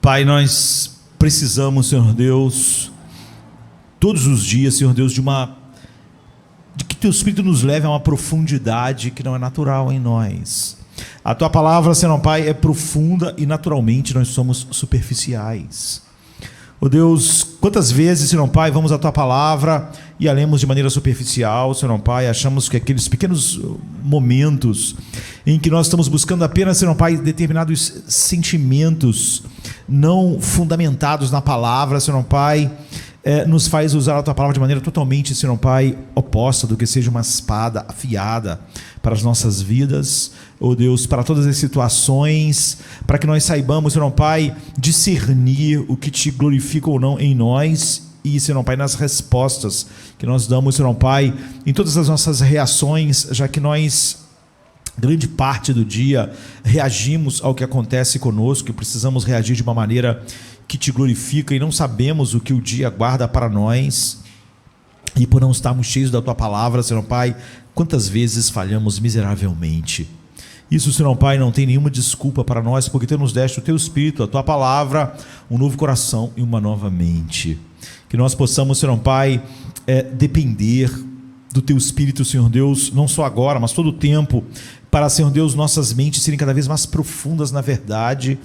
Pai, nós precisamos, Senhor Deus, todos os dias, Senhor Deus, de que Teu Espírito nos leve a uma profundidade que não é natural em nós. A Tua palavra, Senhor Pai, é profunda e naturalmente nós somos superficiais. Oh Deus, quantas vezes, Senhor Pai, vamos à Tua palavra e a lemos de maneira superficial, Senhor Pai, achamos que aqueles pequenos momentos em que nós estamos buscando apenas, Senhor Pai, determinados sentimentos não fundamentados na palavra, Senhor Pai, nos faz usar a Tua palavra de maneira totalmente, Senhor Pai, oposta do que seja uma espada afiada para as nossas vidas, oh Deus, para todas as situações, para que nós saibamos, Senhor Pai, discernir o que Te glorifica ou não em nós e, Senhor Pai, nas respostas que nós damos, Senhor Pai, em todas as nossas reações, já que nós, grande parte do dia, reagimos ao que acontece conosco e precisamos reagir de uma maneira que Te glorifica e não sabemos o que o dia guarda para nós, e por não estarmos cheios da Tua palavra, Senhor Pai, quantas vezes falhamos miseravelmente. Isso, Senhor Pai, não tem nenhuma desculpa para nós, porque Tu nos deste o Teu Espírito, a Tua palavra, um novo coração e uma nova mente. Que nós possamos, Senhor Pai, depender do Teu Espírito, Senhor Deus, não só agora, mas todo o tempo, para, Senhor Deus, nossas mentes serem cada vez mais profundas na verdade.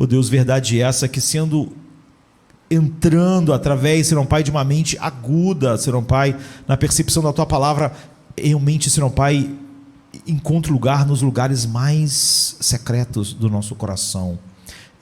Oh Deus, verdade essa que entrando através, Senhor Pai, de uma mente aguda, Senhor Pai, na percepção da Tua palavra, realmente, Senhor Pai, encontre lugar nos lugares mais secretos do nosso coração,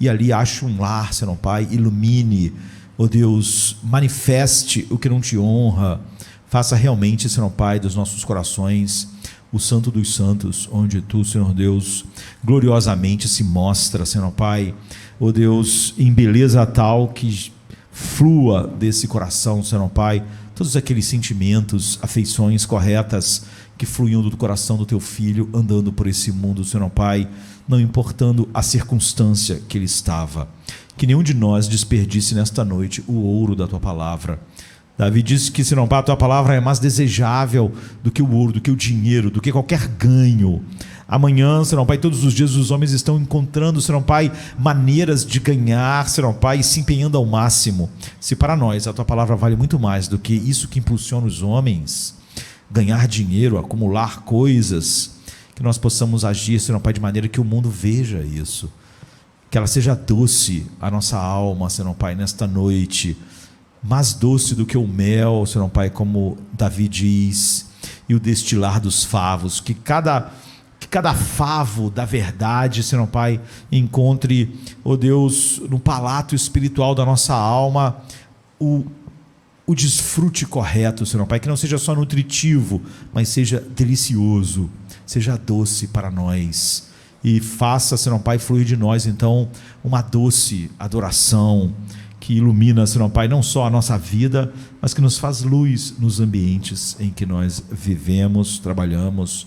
e ali ache um lar, Senhor Pai, ilumine, oh Deus, manifeste o que não Te honra, faça realmente, Senhor Pai, dos nossos corações o Santo dos Santos, onde Tu, Senhor Deus, gloriosamente se mostra, Senhor Pai, oh Deus, em beleza tal que flua desse coração, Senhor Pai, todos aqueles sentimentos, afeições corretas que fluíam do coração do Teu Filho, andando por esse mundo, Senhor Pai, não importando a circunstância que ele estava. Que nenhum de nós desperdice nesta noite o ouro da Tua palavra. Davi disse que, Senhor Pai, a Tua palavra é mais desejável do que o ouro, do que o dinheiro, do que qualquer ganho. Amanhã, Senhor Pai, todos os dias os homens estão encontrando, Senhor Pai, maneiras de ganhar, Senhor Pai, se empenhando ao máximo. Se para nós a Tua palavra vale muito mais do que isso que impulsiona os homens, ganhar dinheiro, acumular coisas, que nós possamos agir, Senhor Pai, de maneira que o mundo veja isso, que ela seja doce a nossa alma, Senhor Pai, nesta noite, mais doce do que o mel, Senhor Pai, como Davi diz, e o destilar dos favos, que cada favo da verdade, Senhor Pai, encontre, oh Deus, no palato espiritual da nossa alma, o desfrute correto, Senhor Pai, que não seja só nutritivo, mas seja delicioso, seja doce para nós, e faça, Senhor Pai, fluir de nós, então, uma doce adoração, que ilumina, Senhor Pai, não só a nossa vida, mas que nos faz luz nos ambientes em que nós vivemos, trabalhamos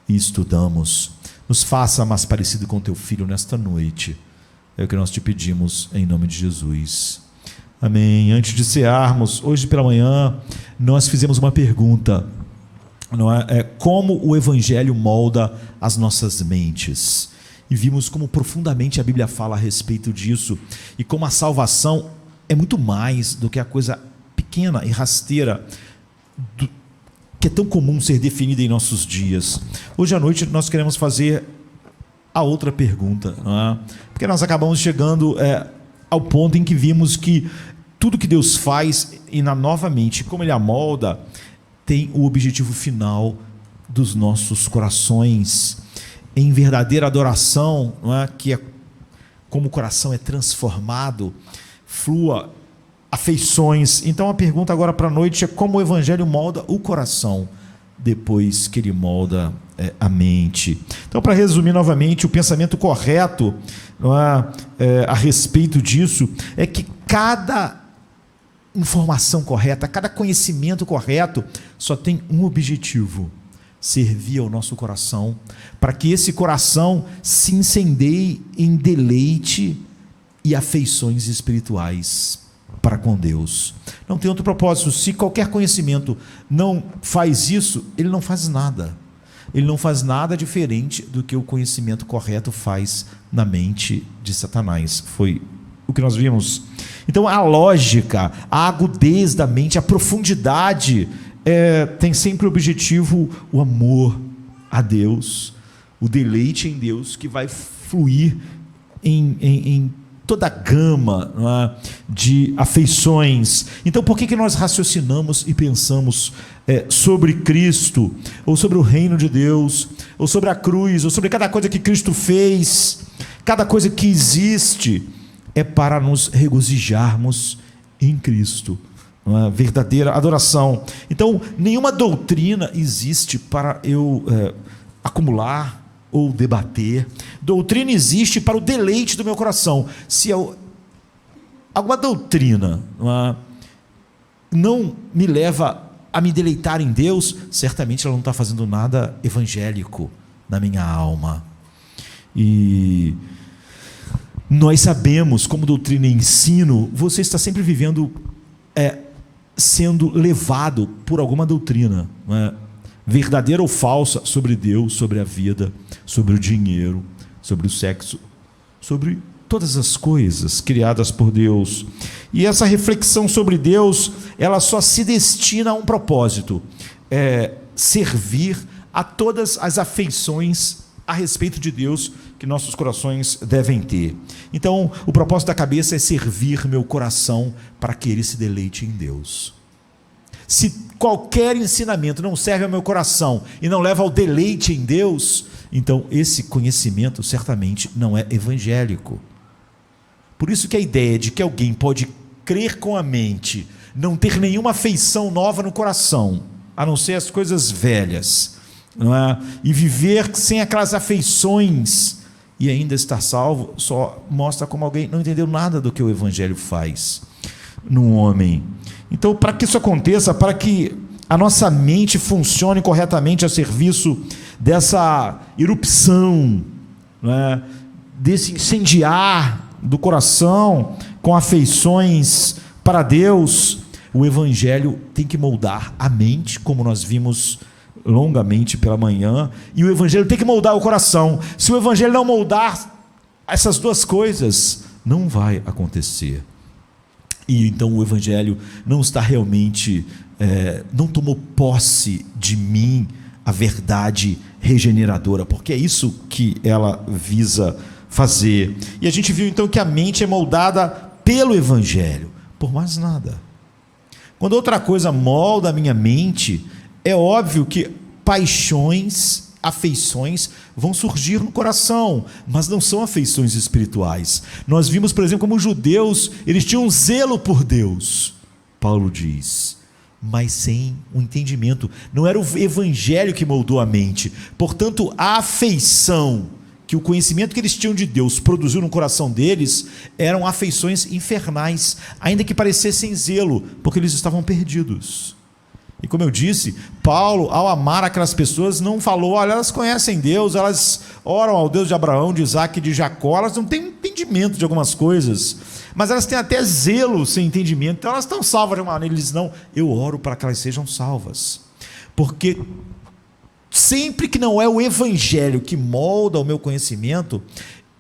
e estudamos. Nos faça mais parecido com Teu Filho nesta noite, é o que nós Te pedimos em nome de Jesus. Amém. Antes de cearmos, hoje pela manhã, nós fizemos uma pergunta, não é? Como o Evangelho molda as nossas mentes? E vimos como profundamente a Bíblia fala a respeito disso, e como a salvação é muito mais do que a coisa pequena e rasteira que é tão comum ser definida em nossos dias. Hoje à noite nós queremos fazer a outra pergunta, não é? Porque nós acabamos chegando ao ponto em que vimos que tudo que Deus faz, e novamente, como Ele amolda, tem o objetivo final dos nossos corações, em verdadeira adoração, não é? Que é como o coração é transformado, flua afeições. Então a pergunta agora para a noite é como o Evangelho molda o coração depois que ele molda a mente. Então, para resumir novamente, o pensamento correto, não é, a respeito disso é que cada informação correta, cada conhecimento correto só tem um objetivo: servir ao nosso coração, para que esse coração se incendeie em deleite e afeições espirituais para com Deus. Não tem outro propósito. Se qualquer conhecimento não faz isso, ele não faz nada. Ele não faz nada diferente do que o conhecimento correto faz na mente de Satanás. Foi o que nós vimos. Então a lógica, a agudez da mente, a profundidade tem sempre o objetivo o amor a Deus, o deleite em Deus, que vai fluir em toda a gama, não é, de afeições. Então por que nós raciocinamos e pensamos sobre Cristo, ou sobre o reino de Deus, ou sobre a cruz, ou sobre cada coisa que Cristo fez, cada coisa que existe? É para nos regozijarmos em Cristo, uma verdadeira adoração. Então, nenhuma doutrina existe para eu acumular ou debater. Doutrina existe para o deleite do meu coração. Se alguma doutrina não me leva a me deleitar em Deus, certamente ela não está fazendo nada evangélico na minha alma. E nós sabemos, como doutrina e ensino, você está sempre vivendo, sendo levado por alguma doutrina, verdadeira ou falsa, sobre Deus, sobre a vida, sobre o dinheiro, sobre o sexo, sobre todas as coisas criadas por Deus. E essa reflexão sobre Deus, ela só se destina a um propósito: servir a todas as afeições a respeito de Deus que nossos corações devem ter. Então, o propósito da cabeça é servir meu coração para que ele se deleite em Deus. Se qualquer ensinamento não serve ao meu coração e não leva ao deleite em Deus, então esse conhecimento certamente não é evangélico. Por isso que a ideia de que alguém pode crer com a mente, não ter nenhuma afeição nova no coração, a não ser as coisas velhas, não é? E viver sem aquelas afeições e ainda estar salvo, só mostra como alguém não entendeu nada do que o Evangelho faz no homem. Então, para que isso aconteça, para que a nossa mente funcione corretamente a serviço dessa erupção, não é? Desse incendiar do coração com afeições para Deus, o Evangelho tem que moldar a mente, como nós vimos longamente pela manhã, e o Evangelho tem que moldar o coração. Se o Evangelho não moldar essas duas coisas, não vai acontecer. E então o Evangelho não está realmente, não tomou posse de mim a verdade regeneradora, porque é isso que ela visa fazer. E a gente viu então que a mente é moldada pelo Evangelho, por mais nada. Quando outra coisa molda a minha mente, é óbvio que paixões, afeições vão surgir no coração, mas não são afeições espirituais. Nós vimos, por exemplo, como os judeus, eles tinham um zelo por Deus, Paulo diz, mas sem um entendimento. Não era o Evangelho que moldou a mente. Portanto, a afeição que o conhecimento que eles tinham de Deus produziu no coração deles eram afeições infernais, ainda que parecessem zelo, porque eles estavam perdidos. E como eu disse, Paulo, ao amar aquelas pessoas, não falou: olha, elas conhecem Deus, elas oram ao Deus de Abraão, de Isaac e de Jacó, elas não têm entendimento de algumas coisas, mas elas têm até zelo sem entendimento, então elas estão salvas de uma maneira. Ele diz: não, eu oro para que elas sejam salvas, porque sempre que não é o Evangelho que molda o meu conhecimento,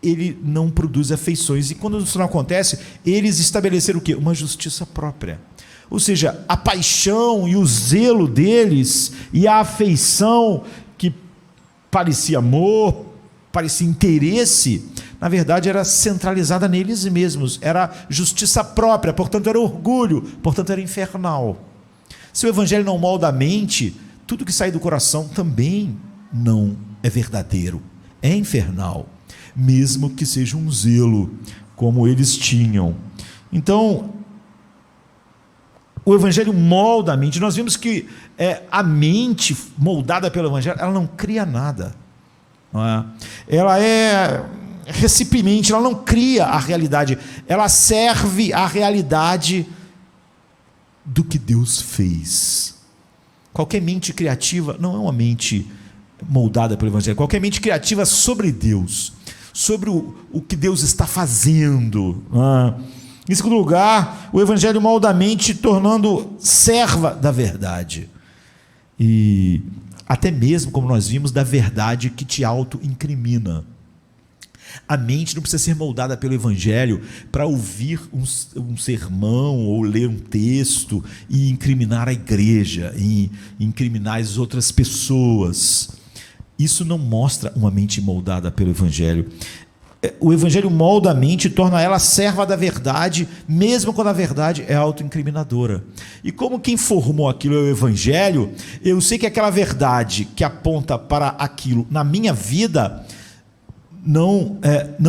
ele não produz afeições. E quando isso não acontece, eles estabeleceram o quê? Uma justiça própria. Ou seja, a paixão e o zelo deles e a afeição que parecia amor, parecia interesse, na verdade era centralizada neles mesmos, era justiça própria, portanto era orgulho, portanto era infernal. Se o Evangelho não molda a mente, tudo que sai do coração também não é verdadeiro, é infernal, mesmo que seja um zelo, como eles tinham. Então, o Evangelho molda a mente. Nós vimos que a mente moldada pelo Evangelho, ela não cria nada, não é? Ela é recipiente, ela não cria a realidade, ela serve à realidade do que Deus fez. Qualquer mente criativa não é uma mente moldada pelo Evangelho. Qualquer mente criativa sobre Deus, sobre o que Deus está fazendo. Em segundo lugar, o Evangelho molda a mente, tornando serva da verdade. E até mesmo, como nós vimos, da verdade que te auto-incrimina. A mente não precisa ser moldada pelo Evangelho para ouvir um sermão ou ler um texto e incriminar a igreja, e incriminar as outras pessoas. Isso não mostra uma mente moldada pelo Evangelho. O Evangelho molda a mente e torna ela serva da verdade, mesmo quando a verdade é autoincriminadora. E como quem formou aquilo é o Evangelho, eu sei que aquela verdade que aponta para aquilo na minha vida não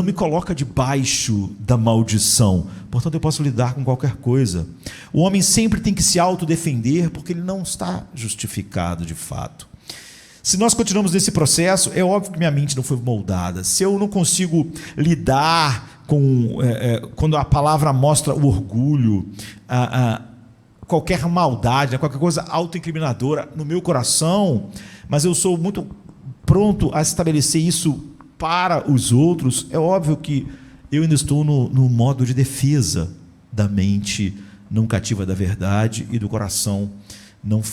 me coloca debaixo da maldição. Portanto, eu posso lidar com qualquer coisa. O homem sempre tem que se autodefender porque ele não está justificado de fato. Se nós continuamos nesse processo, é óbvio que minha mente não foi moldada. Se eu não consigo lidar com quando a palavra mostra o orgulho, qualquer maldade, qualquer coisa autoincriminadora no meu coração, mas eu sou muito pronto a estabelecer isso para os outros, é óbvio que eu ainda estou no modo de defesa da mente não cativa da verdade e do coração não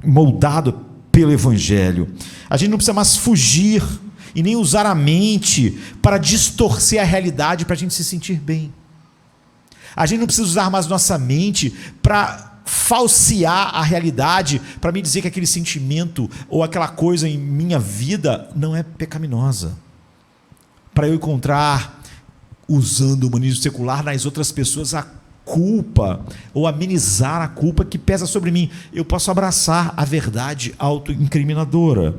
moldado pelo Evangelho. A gente não precisa mais fugir e nem usar a mente para distorcer a realidade para a gente se sentir bem. A gente não precisa usar mais nossa mente para falsear a realidade, para me dizer que aquele sentimento ou aquela coisa em minha vida não é pecaminosa. Para eu encontrar, usando o humanismo secular, nas outras pessoas a culpa, ou amenizar a culpa que pesa sobre mim. Eu posso abraçar a verdade autoincriminadora,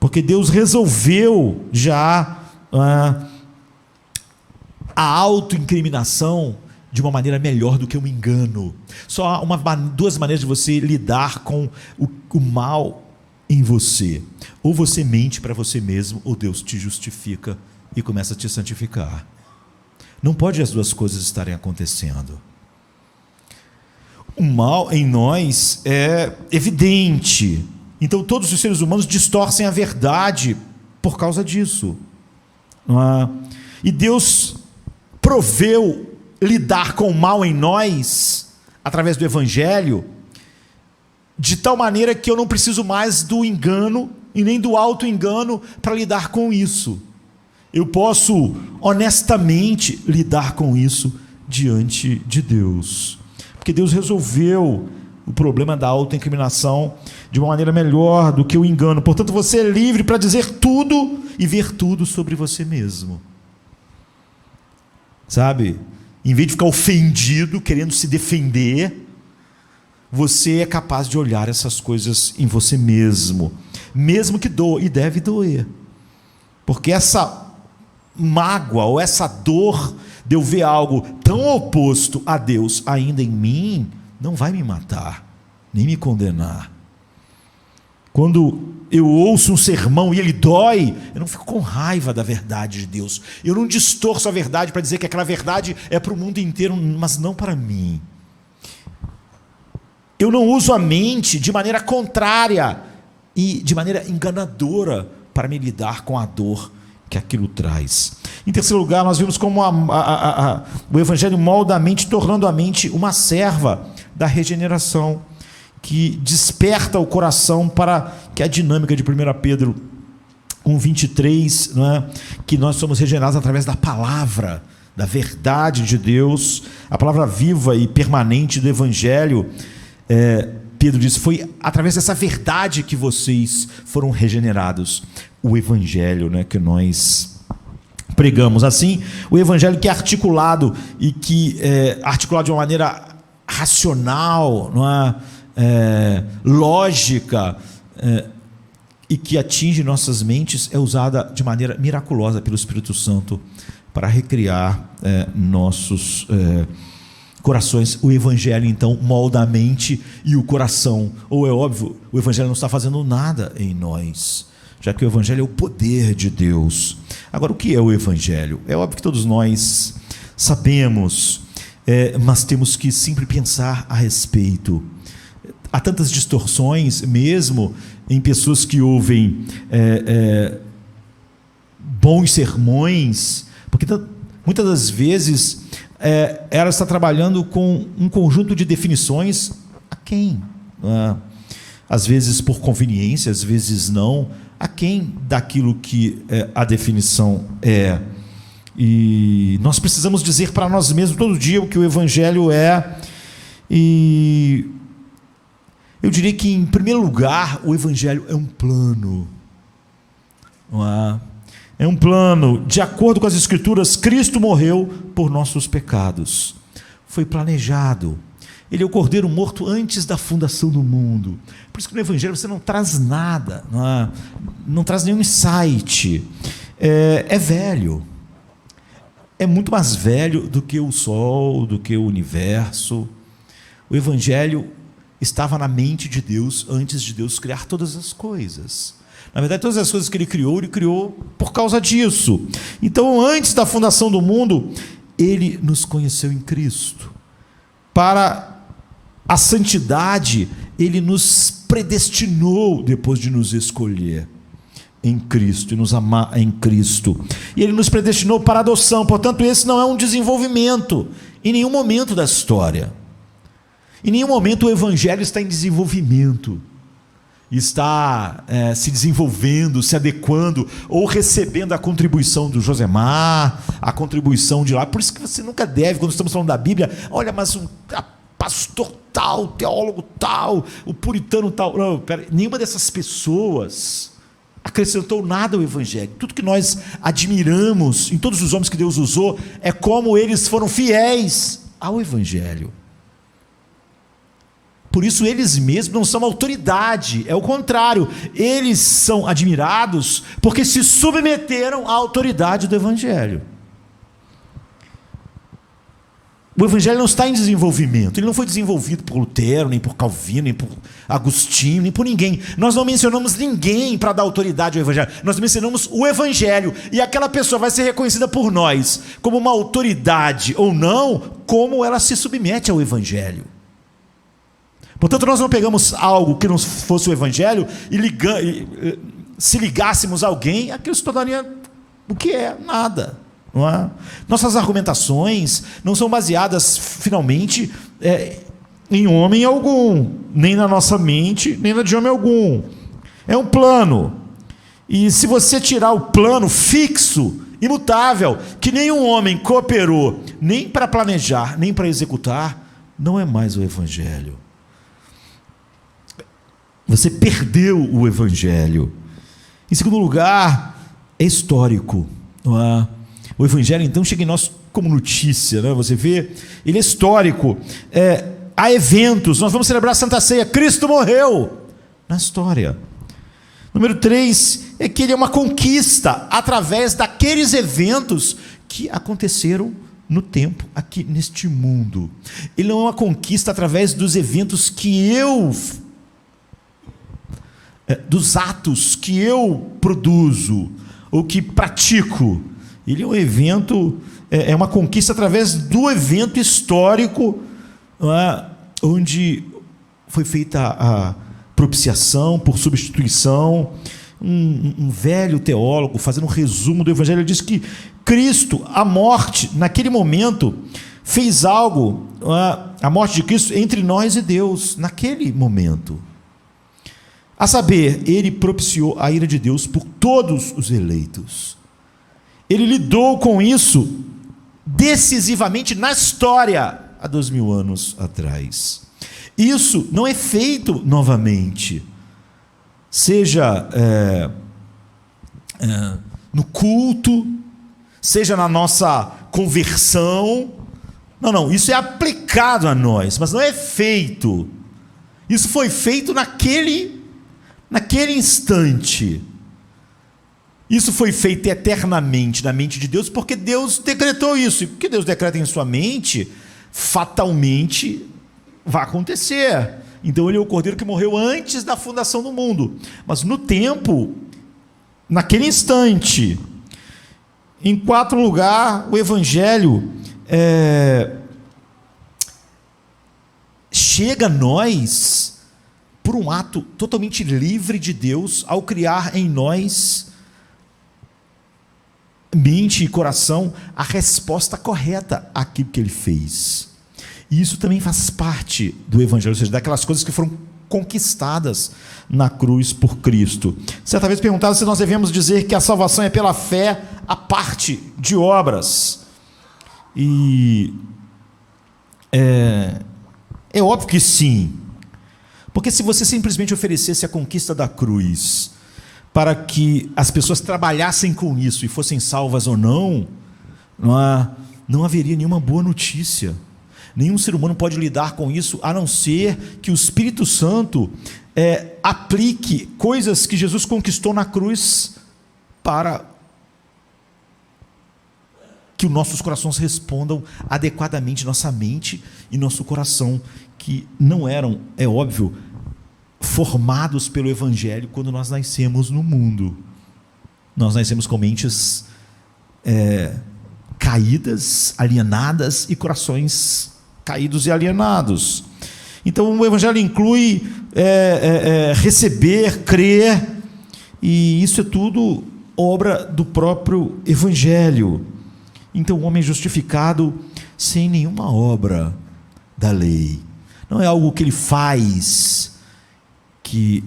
porque Deus resolveu já a autoincriminação de uma maneira melhor do que o engano. Só há duas maneiras de você lidar com o mal em você: ou você mente para você mesmo, ou Deus te justifica e começa a te santificar. Não pode as duas coisas estarem acontecendo. O mal em nós é evidente. Então todos os seres humanos distorcem a verdade por causa disso. E Deus proveu lidar com o mal em nós através do Evangelho de tal maneira que eu não preciso mais do engano e nem do auto-engano para lidar com isso. Eu posso honestamente lidar com isso diante de Deus, porque Deus resolveu o problema da autoincriminação de uma maneira melhor do que o engano. Portanto, você é livre para dizer tudo e ver tudo sobre você mesmo, sabe? Em vez de ficar ofendido, querendo se defender, você é capaz de olhar essas coisas em você mesmo, mesmo que doa, e deve doer, porque essa mágoa ou essa dor de eu ver algo tão oposto a Deus ainda em mim, não vai me matar, nem me condenar. Quando eu ouço um sermão e ele dói, eu não fico com raiva da verdade de Deus, eu não distorço a verdade para dizer que aquela verdade é para o mundo inteiro, mas não para mim. Eu não uso a mente de maneira contrária e de maneira enganadora para me lidar com a dor que aquilo traz. Em terceiro lugar, nós vimos como o Evangelho molda a mente, tornando a mente uma serva da regeneração, que desperta o coração para que a dinâmica de 1 Pedro 1,23, que nós somos regenerados através da palavra, da verdade de Deus, a palavra viva e permanente do Evangelho. Pedro diz: foi através dessa verdade que vocês foram regenerados. O Evangelho, que nós pregamos. Assim, o Evangelho que é articulado e que é articulado de uma maneira racional, lógica, e que atinge nossas mentes, é usada de maneira miraculosa pelo Espírito Santo para recriar nossos corações. O Evangelho, então, molda a mente e o coração. Ou é óbvio, o Evangelho não está fazendo nada em nós, já que o Evangelho é o poder de Deus. Agora, o que é o Evangelho? É óbvio que todos nós sabemos, mas temos que sempre pensar a respeito. Há tantas distorções, mesmo em pessoas que ouvem bons sermões, porque muitas das vezes ela está trabalhando com um conjunto de definições a quem? Às vezes por conveniência, às vezes não, aquém daquilo que a definição é. E nós precisamos dizer para nós mesmos todo dia o que o Evangelho é. E eu diria que, em primeiro lugar, o Evangelho é um plano. Não é? É um plano. De acordo com as Escrituras, Cristo morreu por nossos pecados. Foi planejado. Ele é o Cordeiro morto antes da fundação do mundo. Por isso que no Evangelho você não traz nada, não traz nenhum insight. É velho. É muito mais velho do que o sol, do que o universo. O Evangelho estava na mente de Deus antes de Deus criar todas as coisas. Na verdade, todas as coisas que Ele criou por causa disso. Então, antes da fundação do mundo, Ele nos conheceu em Cristo. Para a santidade, Ele nos predestinou depois de nos escolher em Cristo e nos amar em Cristo. E Ele nos predestinou para a adoção. Portanto, esse não é um desenvolvimento em nenhum momento da história. Em nenhum momento o Evangelho está em desenvolvimento, está se desenvolvendo, se adequando, ou recebendo a contribuição do Josemar, a contribuição de lá. Por isso que você nunca deve, quando estamos falando da Bíblia, olha, mas pastor tal, teólogo tal, o puritano tal. Não, nenhuma dessas pessoas acrescentou nada ao Evangelho. Tudo que nós admiramos em todos os homens que Deus usou é como eles foram fiéis ao Evangelho. Por isso eles mesmos não são autoridade, é o contrário, eles são admirados porque se submeteram à autoridade do Evangelho. O Evangelho não está em desenvolvimento, ele não foi desenvolvido por Lutero, nem por Calvino, nem por Agostinho, nem por ninguém. Nós não mencionamos ninguém para dar autoridade ao Evangelho, nós mencionamos o Evangelho, e aquela pessoa vai ser reconhecida por nós como uma autoridade ou não, como ela se submete ao Evangelho. Portanto, nós não pegamos algo que não fosse o Evangelho e se ligássemos a alguém, aquilo se tornaria o que é? Nada. Não é? Nossas argumentações não são baseadas, finalmente, em homem algum, nem na nossa mente, nem na de homem algum. É um plano. E se você tirar o plano fixo, imutável, que nenhum homem cooperou, nem para planejar, nem para executar, não é mais o Evangelho. Você perdeu o Evangelho. Em segundo lugar, é histórico. Não é? O Evangelho, então, chega em nós como notícia, né? Você vê, ele é histórico. Há eventos, nós vamos celebrar a Santa Ceia, Cristo morreu na história. Número 3, é que ele é uma conquista através daqueles eventos que aconteceram no tempo, aqui neste mundo. Ele não é uma conquista através dos eventos dos atos que eu produzo, ou que pratico. Ele é um evento, é uma conquista através do evento histórico, onde foi feita a propiciação por substituição. Um velho teólogo, fazendo um resumo do Evangelho, diz que Cristo, a morte, naquele momento, fez algo, a morte de Cristo, entre nós e Deus, naquele momento. A saber, ele propiciou a ira de Deus por todos os eleitos. Ele lidou com isso decisivamente na história, há 2000 anos atrás. Isso não é feito novamente, seja no culto, seja na nossa conversão. Não, isso é aplicado a nós, mas não é feito. Isso foi feito naquele instante. Isso foi feito eternamente na mente de Deus, porque Deus decretou isso. E porque Deus decreta em sua mente, fatalmente vai acontecer. Então ele é o Cordeiro que morreu antes da fundação do mundo. Mas no tempo, naquele instante. Em quarto lugar, o Evangelho chega a nós por um ato totalmente livre de Deus, ao criar em nós mente e coração a resposta correta àquilo que ele fez. E isso também faz parte do Evangelho, ou seja, daquelas coisas que foram conquistadas na cruz por Cristo. Certa vez perguntaram se nós devemos dizer que a salvação é pela fé, a parte de obras. E é óbvio que sim. Porque se você simplesmente oferecesse a conquista da cruz para que as pessoas trabalhassem com isso e fossem salvas ou não, não haveria nenhuma boa notícia. Nenhum ser humano pode lidar com isso, a não ser que o Espírito Santo aplique coisas que Jesus conquistou na cruz para que os nossos corações respondam adequadamente, nossa mente e nosso coração, que não eram, é óbvio, formados pelo Evangelho quando nós nascemos no mundo. Nós nascemos com mentes caídas, alienadas e corações caídos e alienados. Então o Evangelho inclui receber, crer, e isso é tudo obra do próprio Evangelho. Então o homem é justificado sem nenhuma obra da lei. Não é algo que ele faz que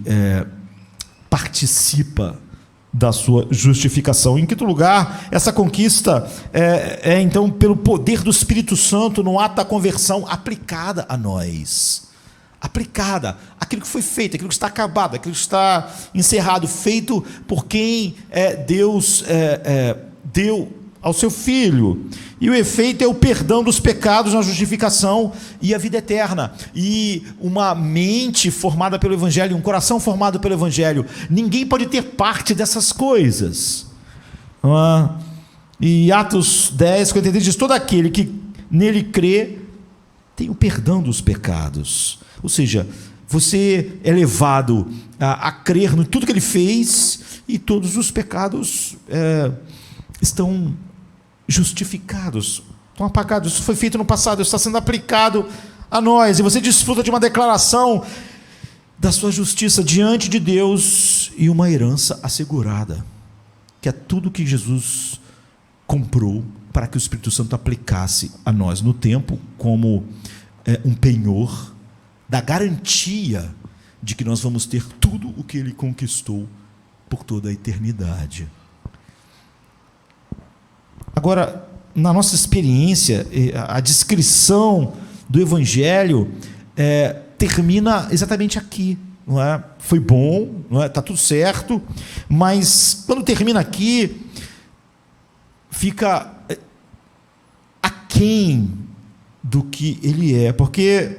participa da sua justificação. Em quinto lugar, essa conquista então pelo poder do Espírito Santo no ato da conversão aplicada a nós. Aplicada, aquilo que foi feito, aquilo que está acabado, aquilo que está encerrado, feito por quem Deus deu ao seu Filho. E o efeito é o perdão dos pecados na justificação e a vida eterna. E uma mente formada pelo Evangelho, um coração formado pelo Evangelho, ninguém pode ter parte dessas coisas. E Atos 10, 53 diz: todo aquele que nele crê tem o perdão dos pecados. Ou seja, você é levado a crer no tudo que ele fez, e todos os pecados estão justificados, estão apagados. Isso foi feito no passado, está sendo aplicado a nós, e você desfruta de uma declaração da sua justiça diante de Deus e uma herança assegurada, que é tudo que Jesus comprou para que o Espírito Santo aplicasse a nós no tempo, como um penhor da garantia de que nós vamos ter tudo o que ele conquistou por toda a eternidade. Agora, na nossa experiência, a descrição do Evangelho termina exatamente aqui, não é? Foi bom, não é? Está tudo certo, mas quando termina aqui, fica aquém do que ele é, porque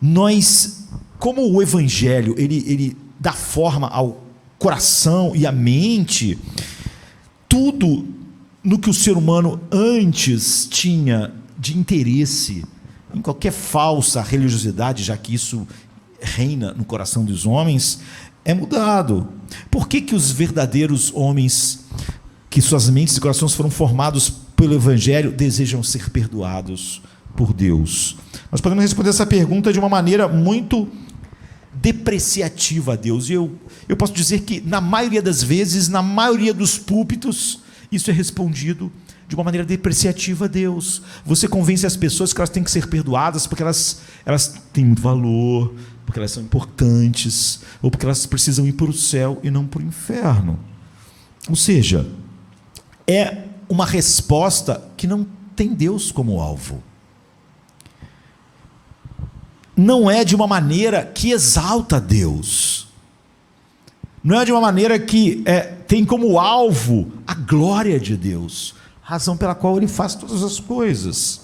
nós, como o Evangelho, ele dá forma ao coração e à mente, tudo no que o ser humano antes tinha de interesse em qualquer falsa religiosidade, já que isso reina no coração dos homens, é mudado. Por que os verdadeiros homens, que suas mentes e corações foram formados pelo Evangelho, desejam ser perdoados por Deus? Nós podemos responder essa pergunta de uma maneira muito depreciativa a Deus, e eu posso dizer que na maioria das vezes, na maioria dos púlpitos, isso é respondido de uma maneira depreciativa a Deus. Você convence as pessoas que elas têm que ser perdoadas porque elas têm muito valor, porque elas são importantes, ou porque elas precisam ir para o céu e não para o inferno. Ou seja, é uma resposta que não tem Deus como alvo. Não é de uma maneira que exalta Deus. Não é de uma maneira que tem como alvo a glória de Deus, razão pela qual ele faz todas as coisas.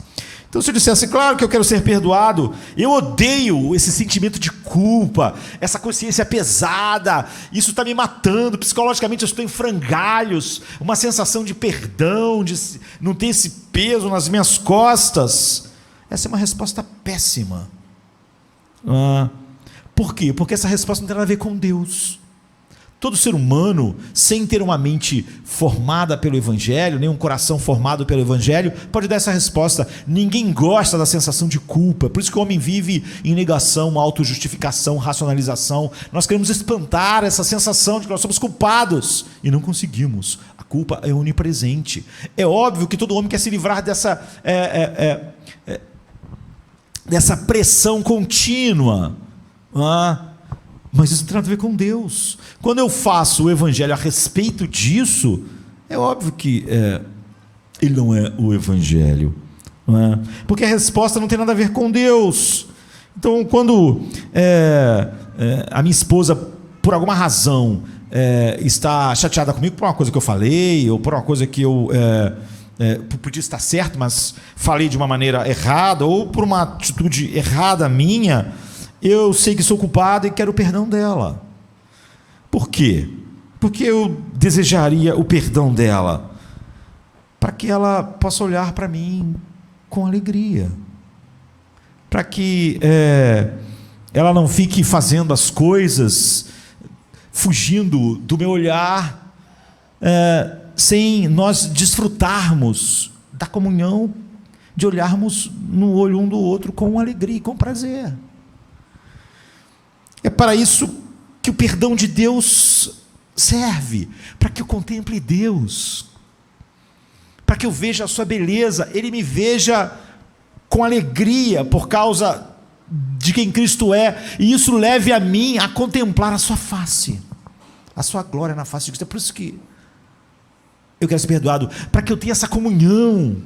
Então, se eu dissesse, claro que eu quero ser perdoado, eu odeio esse sentimento de culpa, essa consciência pesada, isso está me matando, psicologicamente eu estou em frangalhos, uma sensação de perdão, de não ter esse peso nas minhas costas. Essa é uma resposta péssima. Por quê? Porque essa resposta não tem nada a ver com Deus. Todo ser humano, sem ter uma mente formada pelo Evangelho, nem um coração formado pelo Evangelho, pode dar essa resposta. Ninguém gosta da sensação de culpa, por isso que o homem vive em negação, autojustificação, racionalização. Nós queremos espantar essa sensação de que nós somos culpados, e não conseguimos. A culpa é onipresente. É óbvio que todo homem quer se livrar dessa pressão contínua, Mas isso não tem nada a ver com Deus. Quando eu faço o evangelho a respeito disso, é óbvio que ele não é o evangelho, não é? Porque a resposta não tem nada a ver com Deus. Então, quando a minha esposa, por alguma razão, está chateada comigo por uma coisa que eu falei, ou por uma coisa que eu podia estar certo, mas falei de uma maneira errada, ou por uma atitude errada minha, eu sei que sou culpado e quero o perdão dela. Por quê? Porque eu desejaria o perdão dela, para que ela possa olhar para mim com alegria, para que ela não fique fazendo as coisas fugindo do meu olhar, sem nós desfrutarmos da comunhão, de olharmos no olho um do outro com alegria e com prazer. É para isso que o perdão de Deus serve, para que eu contemple Deus, para que eu veja a sua beleza, Ele me veja com alegria por causa de quem Cristo é, e isso leve a mim a contemplar a sua face, a sua glória na face de Cristo. É por isso que eu quero ser perdoado, para que eu tenha essa comunhão,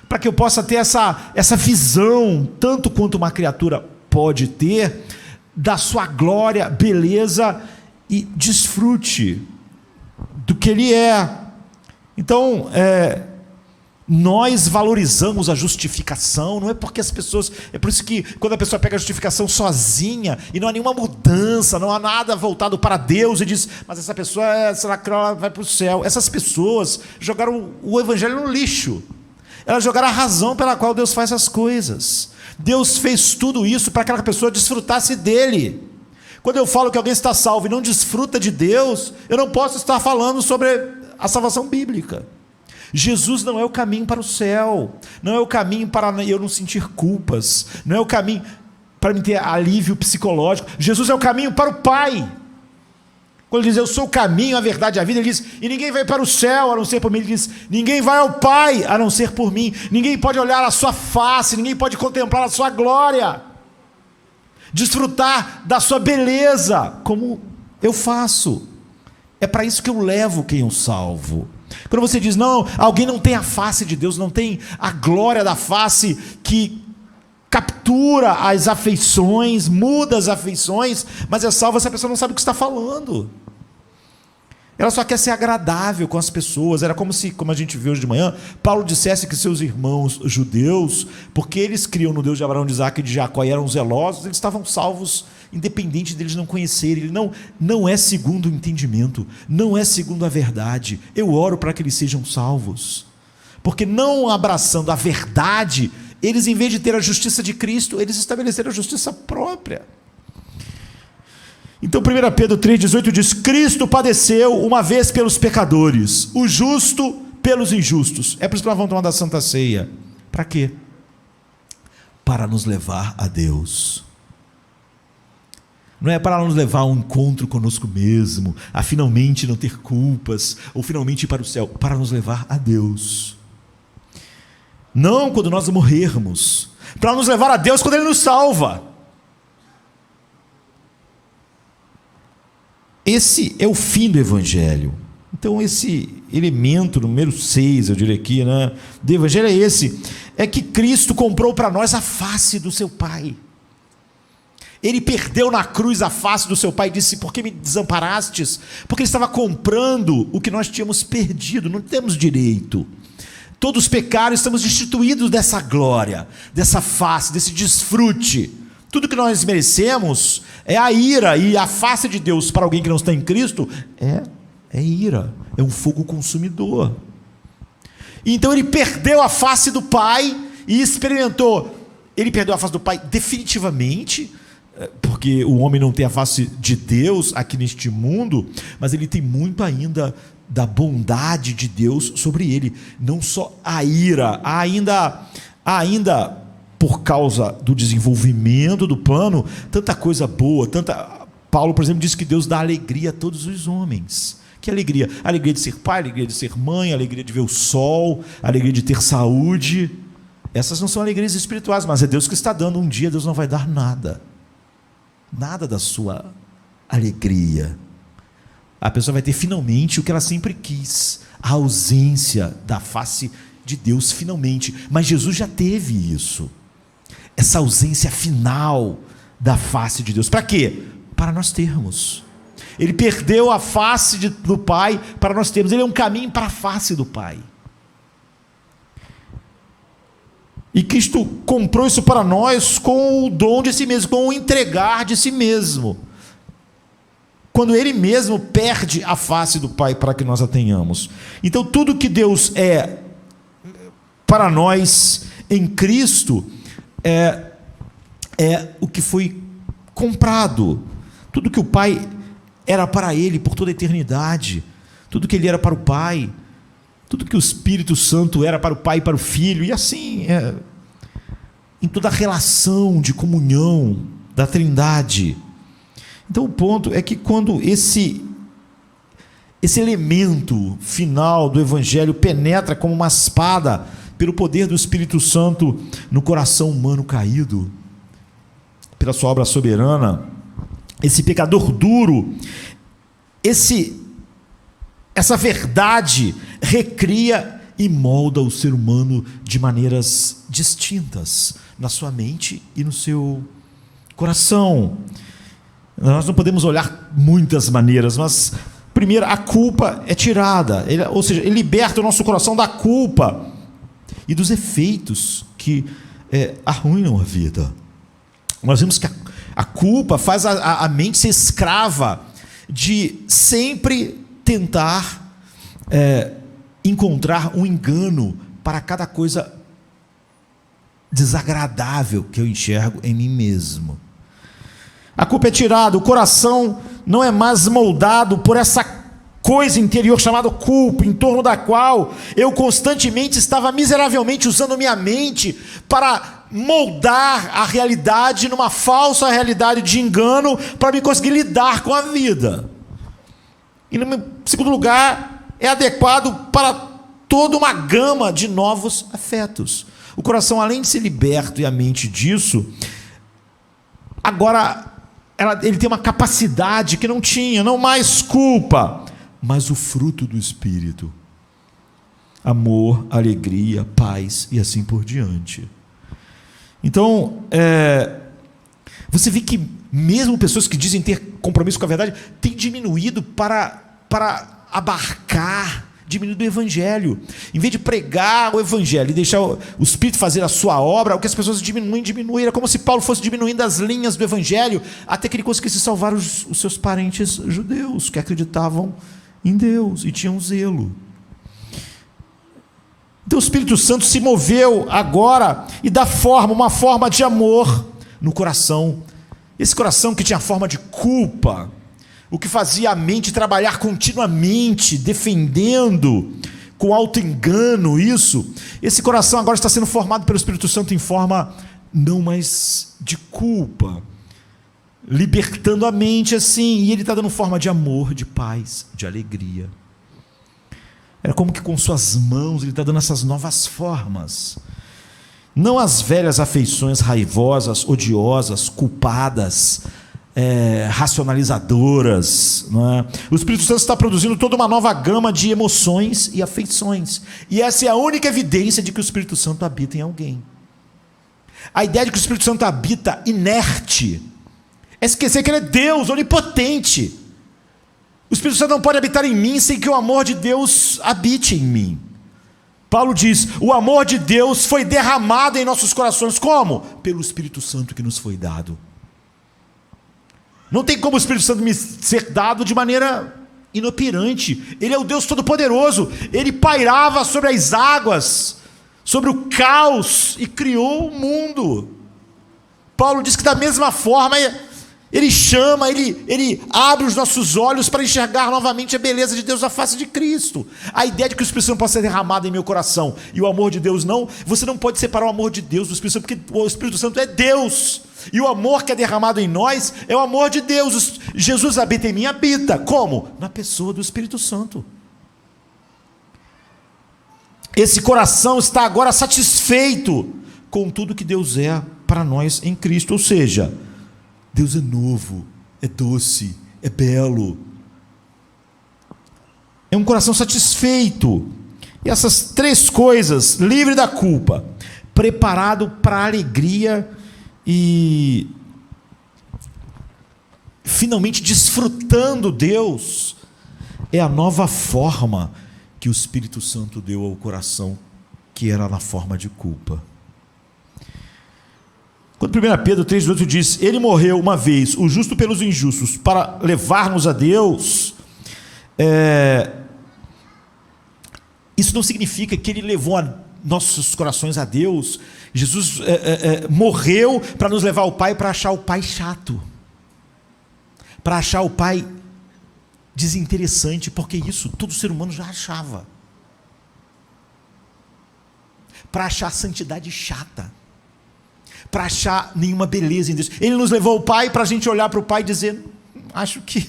para que eu possa ter essa visão, tanto quanto uma criatura pode ter, da sua glória, beleza, e desfrute do que Ele é. Então, nós valorizamos a justificação, não é porque as pessoas, é por isso que quando a pessoa pega a justificação sozinha, e não há nenhuma mudança, não há nada voltado para Deus, e diz, mas essa pessoa, será que ela vai para o céu? Essas pessoas jogaram o evangelho no lixo, elas jogaram a razão pela qual Deus faz as coisas. Deus fez tudo isso para que aquela pessoa desfrutasse dele. Quando eu falo que alguém está salvo e não desfruta de Deus, eu não posso estar falando sobre a salvação bíblica. Jesus não é o caminho para o céu, não é o caminho para eu não sentir culpas, não é o caminho para me ter alívio psicológico. Jesus é o caminho para o Pai. Quando ele diz, eu sou o caminho, a verdade e a vida, ele diz, e ninguém vai para o céu a não ser por mim. Ele diz, ninguém vai ao Pai a não ser por mim. Ninguém pode olhar a sua face, ninguém pode contemplar a sua glória, desfrutar da sua beleza, como eu faço. É para isso que eu levo quem eu salvo. Quando você diz, não, alguém não tem a face de Deus, não tem a glória da face que captura as afeições, muda as afeições, mas é salvo, essa pessoa não sabe o que está falando. Ela só quer ser agradável com as pessoas. Era como se, como a gente viu hoje de manhã, Paulo dissesse que seus irmãos judeus, porque eles criam no Deus de Abraão, de Isaac e de Jacó e eram zelosos, eles estavam salvos, independente deles não conhecerem. Ele não é segundo o entendimento, não é segundo a verdade. Eu oro para que eles sejam salvos, porque não abraçando a verdade, eles, em vez de ter a justiça de Cristo, eles estabeleceram a justiça própria. Então 1 Pedro 3,18 diz, Cristo padeceu uma vez pelos pecadores, o justo pelos injustos. É por isso que nós vamos tomar da Santa Ceia. Para quê? Para nos levar a Deus. Não é para nos levar a um encontro conosco mesmo, a finalmente não ter culpas, ou finalmente ir para o céu, para nos levar a Deus. Não quando nós morrermos, para nos levar a Deus quando Ele nos salva. Esse é o fim do Evangelho. Então esse elemento número 6, eu diria aqui, né, do Evangelho é esse, é que Cristo comprou para nós a face do seu Pai. Ele perdeu na cruz a face do seu Pai e disse, por que me desamparastes? Porque Ele estava comprando o que nós tínhamos perdido, não temos direito. Todos pecaram, estamos destituídos dessa glória, dessa face, desse desfrute. Tudo que nós merecemos é a ira, e a face de Deus para alguém que não está em Cristo é ira, é um fogo consumidor. E então ele perdeu a face do Pai e experimentou. Ele perdeu a face do Pai definitivamente, porque o homem não tem a face de Deus aqui neste mundo, mas ele tem muito ainda da bondade de Deus sobre ele. Não só a ira, ainda por causa do desenvolvimento do plano, tanta coisa boa, Paulo, por exemplo, diz que Deus dá alegria a todos os homens. Que alegria? A alegria de ser pai, a alegria de ser mãe, a alegria de ver o sol, a alegria de ter saúde. Essas não são alegrias espirituais, mas é Deus que está dando. Um dia Deus não vai dar nada. nada da sua alegria. A pessoa vai ter finalmente o que ela sempre quis, a ausência da face de Deus finalmente. Mas Jesus já teve isso, essa ausência final da face de Deus. Para quê? Para nós termos. Ele perdeu a face do Pai para nós termos. Ele é um caminho para a face do Pai. E Cristo comprou isso para nós com o dom de si mesmo, com o entregar de si mesmo. Quando Ele mesmo perde a face do Pai para que nós a tenhamos. Então tudo que Deus é para nós em Cristo é o que foi comprado. Tudo que o Pai era para Ele por toda a eternidade, tudo que Ele era para o Pai, tudo que o Espírito Santo era para o Pai e para o Filho, e assim em toda a relação de comunhão da Trindade. Então o ponto é que quando esse elemento final do Evangelho penetra como uma espada pelo poder do Espírito Santo no coração humano caído, pela sua obra soberana, esse pecador duro, essa verdade recria e molda o ser humano de maneiras distintas, na sua mente e no seu coração. Nós não podemos olhar muitas maneiras, mas primeiro, a culpa é tirada, ou seja, ele liberta o nosso coração da culpa e dos efeitos que arruinam a vida. Nós vemos que a culpa faz a mente ser escrava de sempre tentar encontrar um engano para cada coisa desagradável que eu enxergo em mim mesmo. A culpa é tirada, o coração não é mais moldado por essa coisa interior chamada culpa, em torno da qual eu constantemente estava miseravelmente usando minha mente para moldar a realidade numa falsa realidade de engano para me conseguir lidar com a vida. E no segundo lugar, é adequado para toda uma gama de novos afetos. O coração, além de ser liberto e a mente disso, agora ele tem uma capacidade que não tinha, não mais culpa, mas o fruto do Espírito: amor, alegria, paz e assim por diante. Então, você vê que mesmo pessoas que dizem ter compromisso com a verdade têm diminuído para abarcar, diminuído o Evangelho. Em vez de pregar o Evangelho e deixar o Espírito fazer a sua obra, o que as pessoas diminuem, era como se Paulo fosse diminuindo as linhas do Evangelho até que ele conseguisse salvar os seus parentes judeus que acreditavam em Deus e tinham zelo. Então o Espírito Santo se moveu agora e dá uma forma de amor no coração. Esse coração que tinha forma de culpa, o que fazia a mente trabalhar continuamente, defendendo com auto-engano isso, esse coração agora está sendo formado pelo Espírito Santo em forma não mais de culpa, libertando a mente assim, e ele está dando forma de amor, de paz, de alegria. Era como que com suas mãos ele está dando essas novas formas. Não as velhas afeições raivosas, odiosas, culpadas, racionalizadoras, não é? O Espírito Santo está produzindo toda uma nova gama de emoções e afeições. E essa é a única evidência de que o Espírito Santo habita em alguém. A ideia de que o Espírito Santo habita inerte é esquecer que ele é Deus, onipotente. O Espírito Santo não pode habitar em mim sem que o amor de Deus habite em mim. Paulo diz: o amor de Deus foi derramado em nossos corações. Como? Pelo Espírito Santo que nos foi dado. Não tem como o Espírito Santo me ser dado de maneira inoperante. Ele é o Deus Todo-Poderoso. Ele pairava sobre as águas, sobre o caos, e criou o mundo. Paulo diz que da mesma forma ele chama, ele abre os nossos olhos para enxergar novamente a beleza de Deus na face de Cristo. A ideia de que o Espírito Santo possa ser derramado em meu coração e o amor de Deus não, você não pode separar o amor de Deus do Espírito Santo, porque o Espírito Santo é Deus, e o amor que é derramado em nós é o amor de Deus. Jesus habita em mim, habita. Como? Na pessoa do Espírito Santo. Esse coração está agora satisfeito com tudo que Deus é para nós em Cristo, ou seja, Deus é novo, é doce, é belo. É um coração satisfeito. E essas três coisas, livre da culpa, preparado para a alegria e finalmente desfrutando Deus, é a nova forma que o Espírito Santo deu ao coração, que era na forma de culpa. Quando 1 Pedro 3,8 diz: ele morreu uma vez, o justo pelos injustos, para levar-nos a Deus, isso não significa que ele levou nossos corações a Deus. Jesus morreu para nos levar ao Pai, para achar o Pai chato, para achar o Pai desinteressante, porque isso todo ser humano já achava, para achar a santidade chata, para achar nenhuma beleza em Deus. Ele nos levou ao Pai para a gente olhar para o Pai e dizer: acho que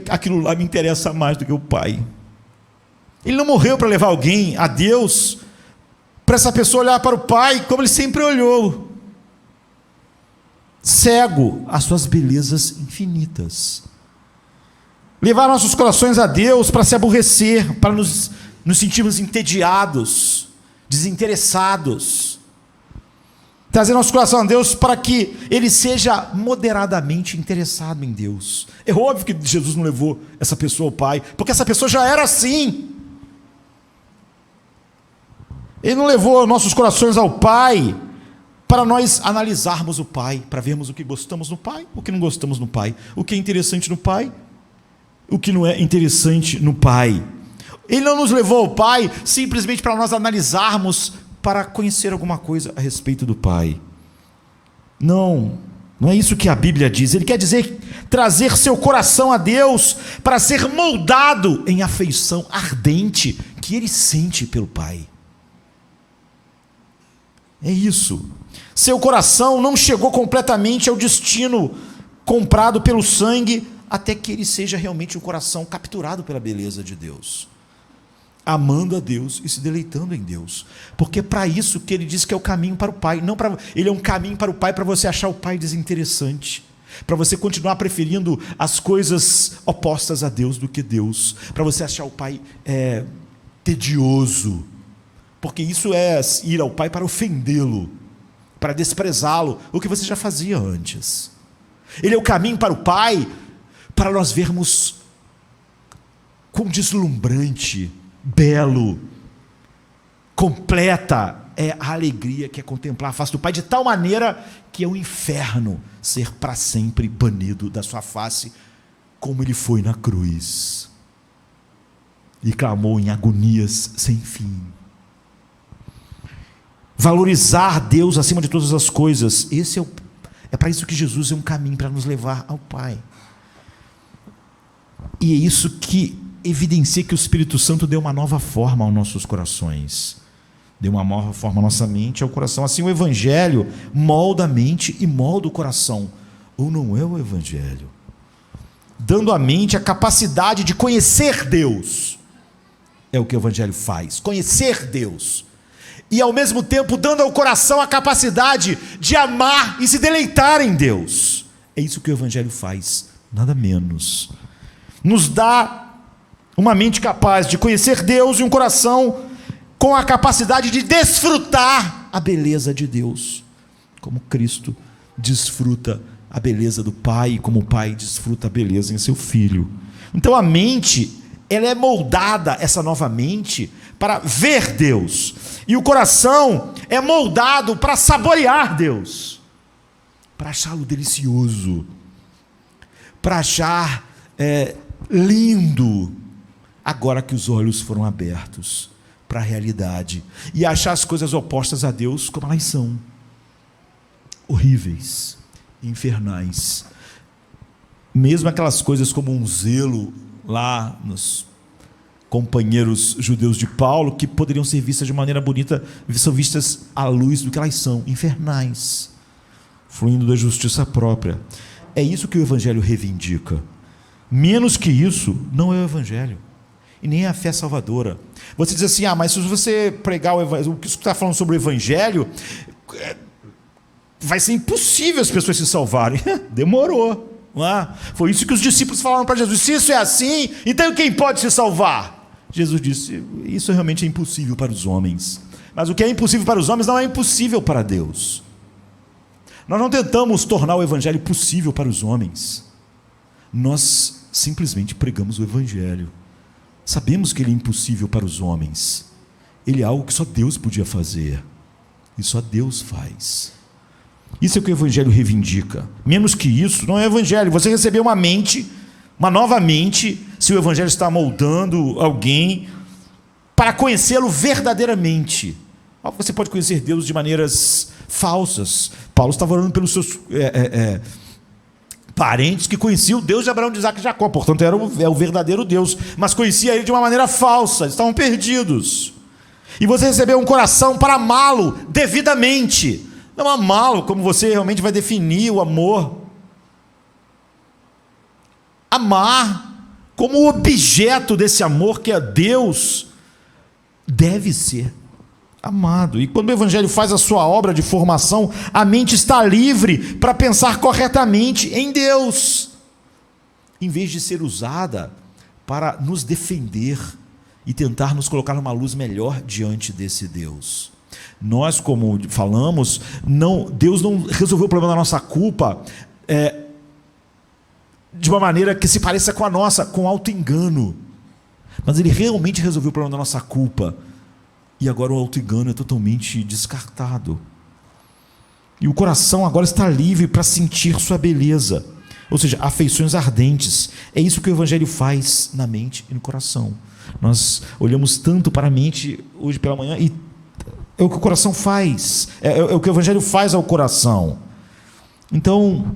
aquilo lá me interessa mais do que o Pai. Ele não morreu para levar alguém a Deus, para essa pessoa olhar para o Pai como ele sempre olhou, cego às suas belezas infinitas. Levar nossos corações a Deus para se aborrecer, para nos sentirmos entediados, desinteressados. Trazer nosso coração a Deus para que ele seja moderadamente interessado em Deus. É óbvio que Jesus não levou essa pessoa ao Pai, porque essa pessoa já era assim. Ele não levou nossos corações ao Pai para nós analisarmos o Pai, para vermos o que gostamos no Pai, o que não gostamos no Pai, o que é interessante no Pai, o que não é interessante no Pai. Ele não nos levou ao Pai simplesmente para nós analisarmos, para conhecer alguma coisa a respeito do Pai. Não é isso que a Bíblia diz. Ele quer dizer trazer seu coração a Deus para ser moldado em afeição ardente que ele sente pelo Pai. É isso. Seu coração não chegou completamente ao destino comprado pelo sangue, até que ele seja realmente um coração capturado pela beleza de Deus, amando a Deus e se deleitando em Deus. Porque é para isso que ele diz que é o caminho para o Pai. Ele é um caminho para o Pai, para você achar o Pai desinteressante, para você continuar preferindo as coisas opostas a Deus do que Deus, para você achar o Pai tedioso, porque isso é ir ao Pai para ofendê-lo, para desprezá-lo, o que você já fazia antes. Ele é o caminho para o Pai, para nós vermos quão deslumbrante, belo, completa é a alegria que é contemplar a face do Pai, de tal maneira que é um inferno ser para sempre banido da sua face, como ele foi na cruz e clamou em agonias sem fim. Valorizar Deus acima de todas as coisas, é para isso que Jesus é um caminho para nos levar ao Pai. E é isso que evidencia que o Espírito Santo deu uma nova forma aos nossos corações, deu uma nova forma à nossa mente, ao coração. Assim, o Evangelho molda a mente e molda o coração. Ou não é o Evangelho? Dando à mente a capacidade de conhecer Deus. É o que o Evangelho faz, conhecer Deus. E ao mesmo tempo dando ao coração a capacidade de amar e se deleitar em Deus. É isso que o Evangelho faz, nada menos. Nos dá uma mente capaz de conhecer Deus e um coração com a capacidade de desfrutar a beleza de Deus, como Cristo desfruta a beleza do Pai, como o Pai desfruta a beleza em seu Filho. Então a mente, ela é moldada, essa nova mente, para ver Deus, e o coração é moldado para saborear Deus, para achá-lo delicioso, para achar lindo, agora que os olhos foram abertos para a realidade, e achar as coisas opostas a Deus como elas são, horríveis, infernais. Mesmo aquelas coisas como um zelo lá nos companheiros judeus de Paulo, que poderiam ser vistas de maneira bonita, são vistas à luz do que elas são, infernais, fluindo da justiça própria. É isso que o Evangelho reivindica. Menos que isso não é o Evangelho, e nem é a fé salvadora. Você diz assim: mas se você pregar o que você está falando sobre o Evangelho, vai ser impossível as pessoas se salvarem. Demorou. Não é? Foi isso que os discípulos falaram para Jesus. Se isso é assim, então quem pode se salvar? Jesus disse: isso realmente é impossível para os homens. Mas o que é impossível para os homens não é impossível para Deus. Nós não tentamos tornar o evangelho possível para os homens. Nós simplesmente pregamos o evangelho. Sabemos que ele é impossível para os homens. Ele é algo que só Deus podia fazer. E só Deus faz. Isso é o que o evangelho reivindica. Menos que isso, não é evangelho. Você recebeu uma mente, uma nova mente, se o evangelho está moldando alguém para conhecê-lo verdadeiramente. Você pode conhecer Deus de maneiras falsas. Paulo estava orando pelos seus parentes que conheciam o Deus de Abraão, de Isaac e Jacó. Portanto, era o verdadeiro Deus. Mas conhecia ele de uma maneira falsa. Eles estavam perdidos. E você recebeu um coração para amá-lo devidamente. Não amá-lo como você realmente vai definir o amor. Amar como o objeto desse amor, que é Deus, deve ser amado. E quando o evangelho faz a sua obra de formação, a mente está livre para pensar corretamente em Deus, em vez de ser usada para nos defender e tentar nos colocar numa luz melhor diante desse Deus. Nós, como falamos, Deus não resolveu o problema da nossa culpa de uma maneira que se pareça com a nossa, com auto-engano. Mas Ele realmente resolveu o problema da nossa culpa. E agora o auto-engano é totalmente descartado. E o coração agora está livre para sentir sua beleza. Ou seja, afeições ardentes. É isso que o evangelho faz na mente e no coração. Nós olhamos tanto para a mente hoje pela manhã e é o que o coração faz. É o que o evangelho faz ao coração. Então,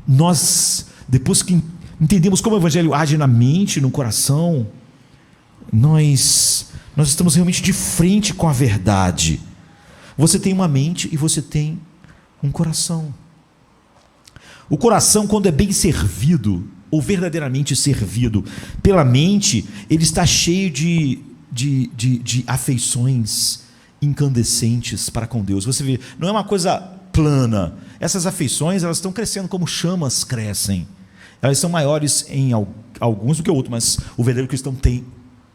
nós, depois que entendemos como o evangelho age na mente, no coração, nós estamos realmente de frente com a verdade. Você tem uma mente e você tem um coração. O coração, quando é bem servido, ou verdadeiramente servido pela mente, ele está cheio de afeições incandescentes para com Deus. Você vê, não é uma coisa plana. Essas afeições, elas estão crescendo como chamas crescem. Elas são maiores em alguns do que outros, mas o verdadeiro cristão tem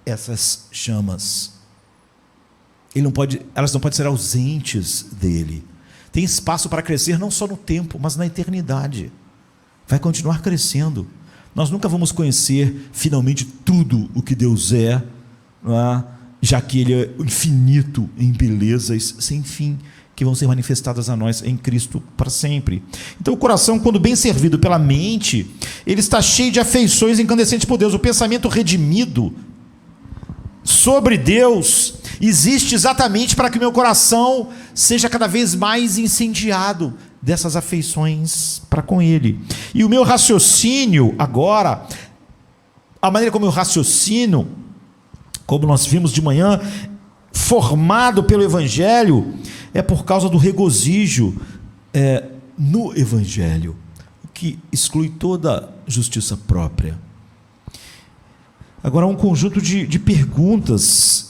essas chamas. Elas não podem ser ausentes dele. Tem espaço para crescer não só no tempo, mas na eternidade. Vai continuar crescendo. Nós nunca vamos conhecer finalmente tudo o que Deus é, não é? Já que Ele é infinito em belezas sem fim, que vão ser manifestadas a nós em Cristo para sempre. Então o coração, quando bem servido pela mente, ele está cheio de afeições incandescentes por Deus. O pensamento redimido sobre Deus existe exatamente para que meu coração seja cada vez mais incendiado dessas afeições para com Ele. E o meu raciocínio agora, a maneira como eu raciocino, como nós vimos de manhã, formado pelo Evangelho, é por causa do regozijo no Evangelho, o que exclui toda justiça própria. Agora, um conjunto de perguntas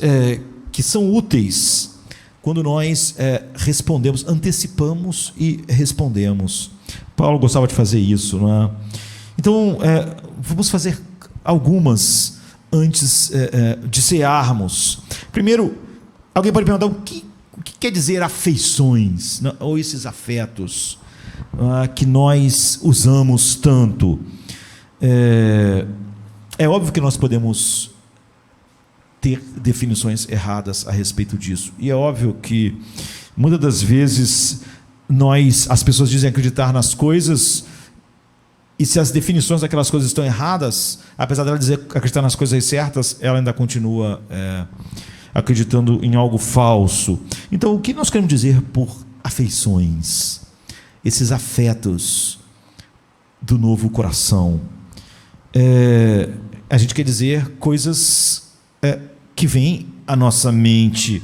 que são úteis quando nós respondemos, antecipamos e respondemos. Paulo gostava de fazer isso, não é? Então, vamos fazer algumas antes de cearmos. Primeiro, alguém pode perguntar o que quer dizer afeições, não? Ou esses afetos que nós usamos tanto. É óbvio que nós podemos ter definições erradas a respeito disso. E é óbvio que, muitas das vezes, as pessoas dizem acreditar nas coisas, e se as definições daquelas coisas estão erradas, apesar dela dizer acreditar nas coisas certas, ela ainda continua acreditando em algo falso. Então, o que nós queremos dizer por afeições? Esses afetos do novo coração. A gente quer dizer coisas que vêm à nossa mente,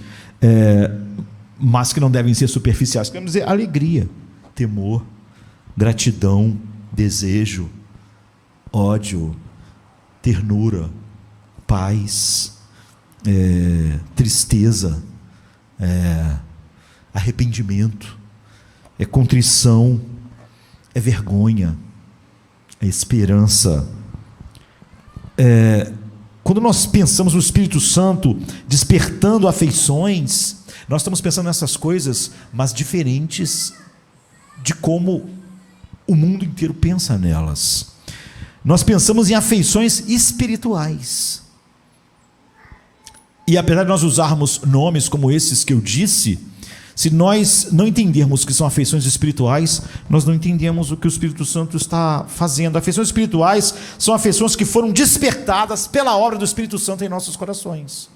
mas que não devem ser superficiais. Queremos dizer alegria, temor, gratidão, desejo, ódio, ternura, paz, tristeza, arrependimento. é contrição, é vergonha, é esperança. Quando nós pensamos no Espírito Santo despertando afeições, nós estamos pensando nessas coisas, mas diferentes de como o mundo inteiro pensa nelas. Nós pensamos em afeições espirituais. E apesar de nós usarmos nomes como esses que eu disse, se nós não entendermos que são afeições espirituais, nós não entendemos o que o Espírito Santo está fazendo. Afeições espirituais são afeições que foram despertadas pela obra do Espírito Santo em nossos corações.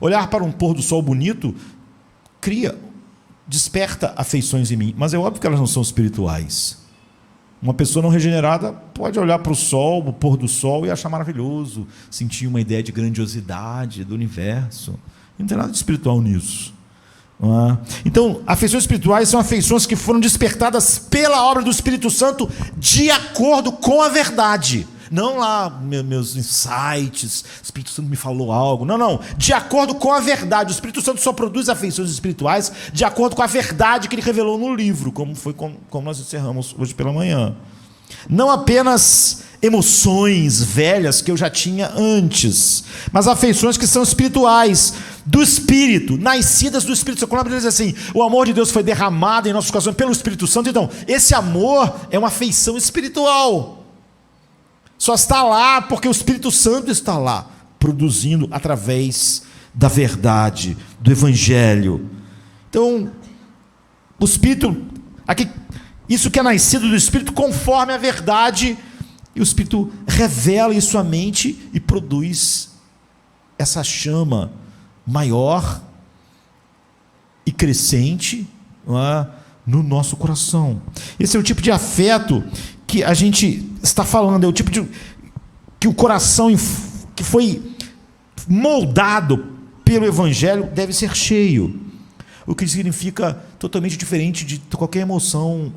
Olhar para um pôr do sol bonito desperta afeições em mim, mas é óbvio que elas não são espirituais. Uma pessoa não regenerada pode olhar para o sol, o pôr do sol, e achar maravilhoso, sentir uma ideia de grandiosidade do universo. Não tem nada de espiritual nisso. Então, afeições espirituais são afeições que foram despertadas pela obra do Espírito Santo de acordo com a verdade. Não lá meus insights, o Espírito Santo me falou algo. Não. De acordo com a verdade. O Espírito Santo só produz afeições espirituais de acordo com a verdade que ele revelou no livro, como nós encerramos hoje pela manhã. Não apenas emoções velhas que eu já tinha antes, mas afeições que são espirituais, do Espírito, nascidas do Espírito Santo. Quando a Bíblia diz assim, o amor de Deus foi derramado em nossos corações pelo Espírito Santo, então, esse amor é uma afeição espiritual. Só está lá porque o Espírito Santo está lá, produzindo através da verdade, do Evangelho. Então, o Espírito, isso que é nascido do Espírito, conforme a verdade, e o Espírito revela isso à mente e produz essa chama maior e crescente, não é, no nosso coração. Esse é o tipo de afeto que a gente está falando, é o tipo de que o coração que foi moldado pelo Evangelho deve ser cheio, o que significa totalmente diferente de qualquer emoção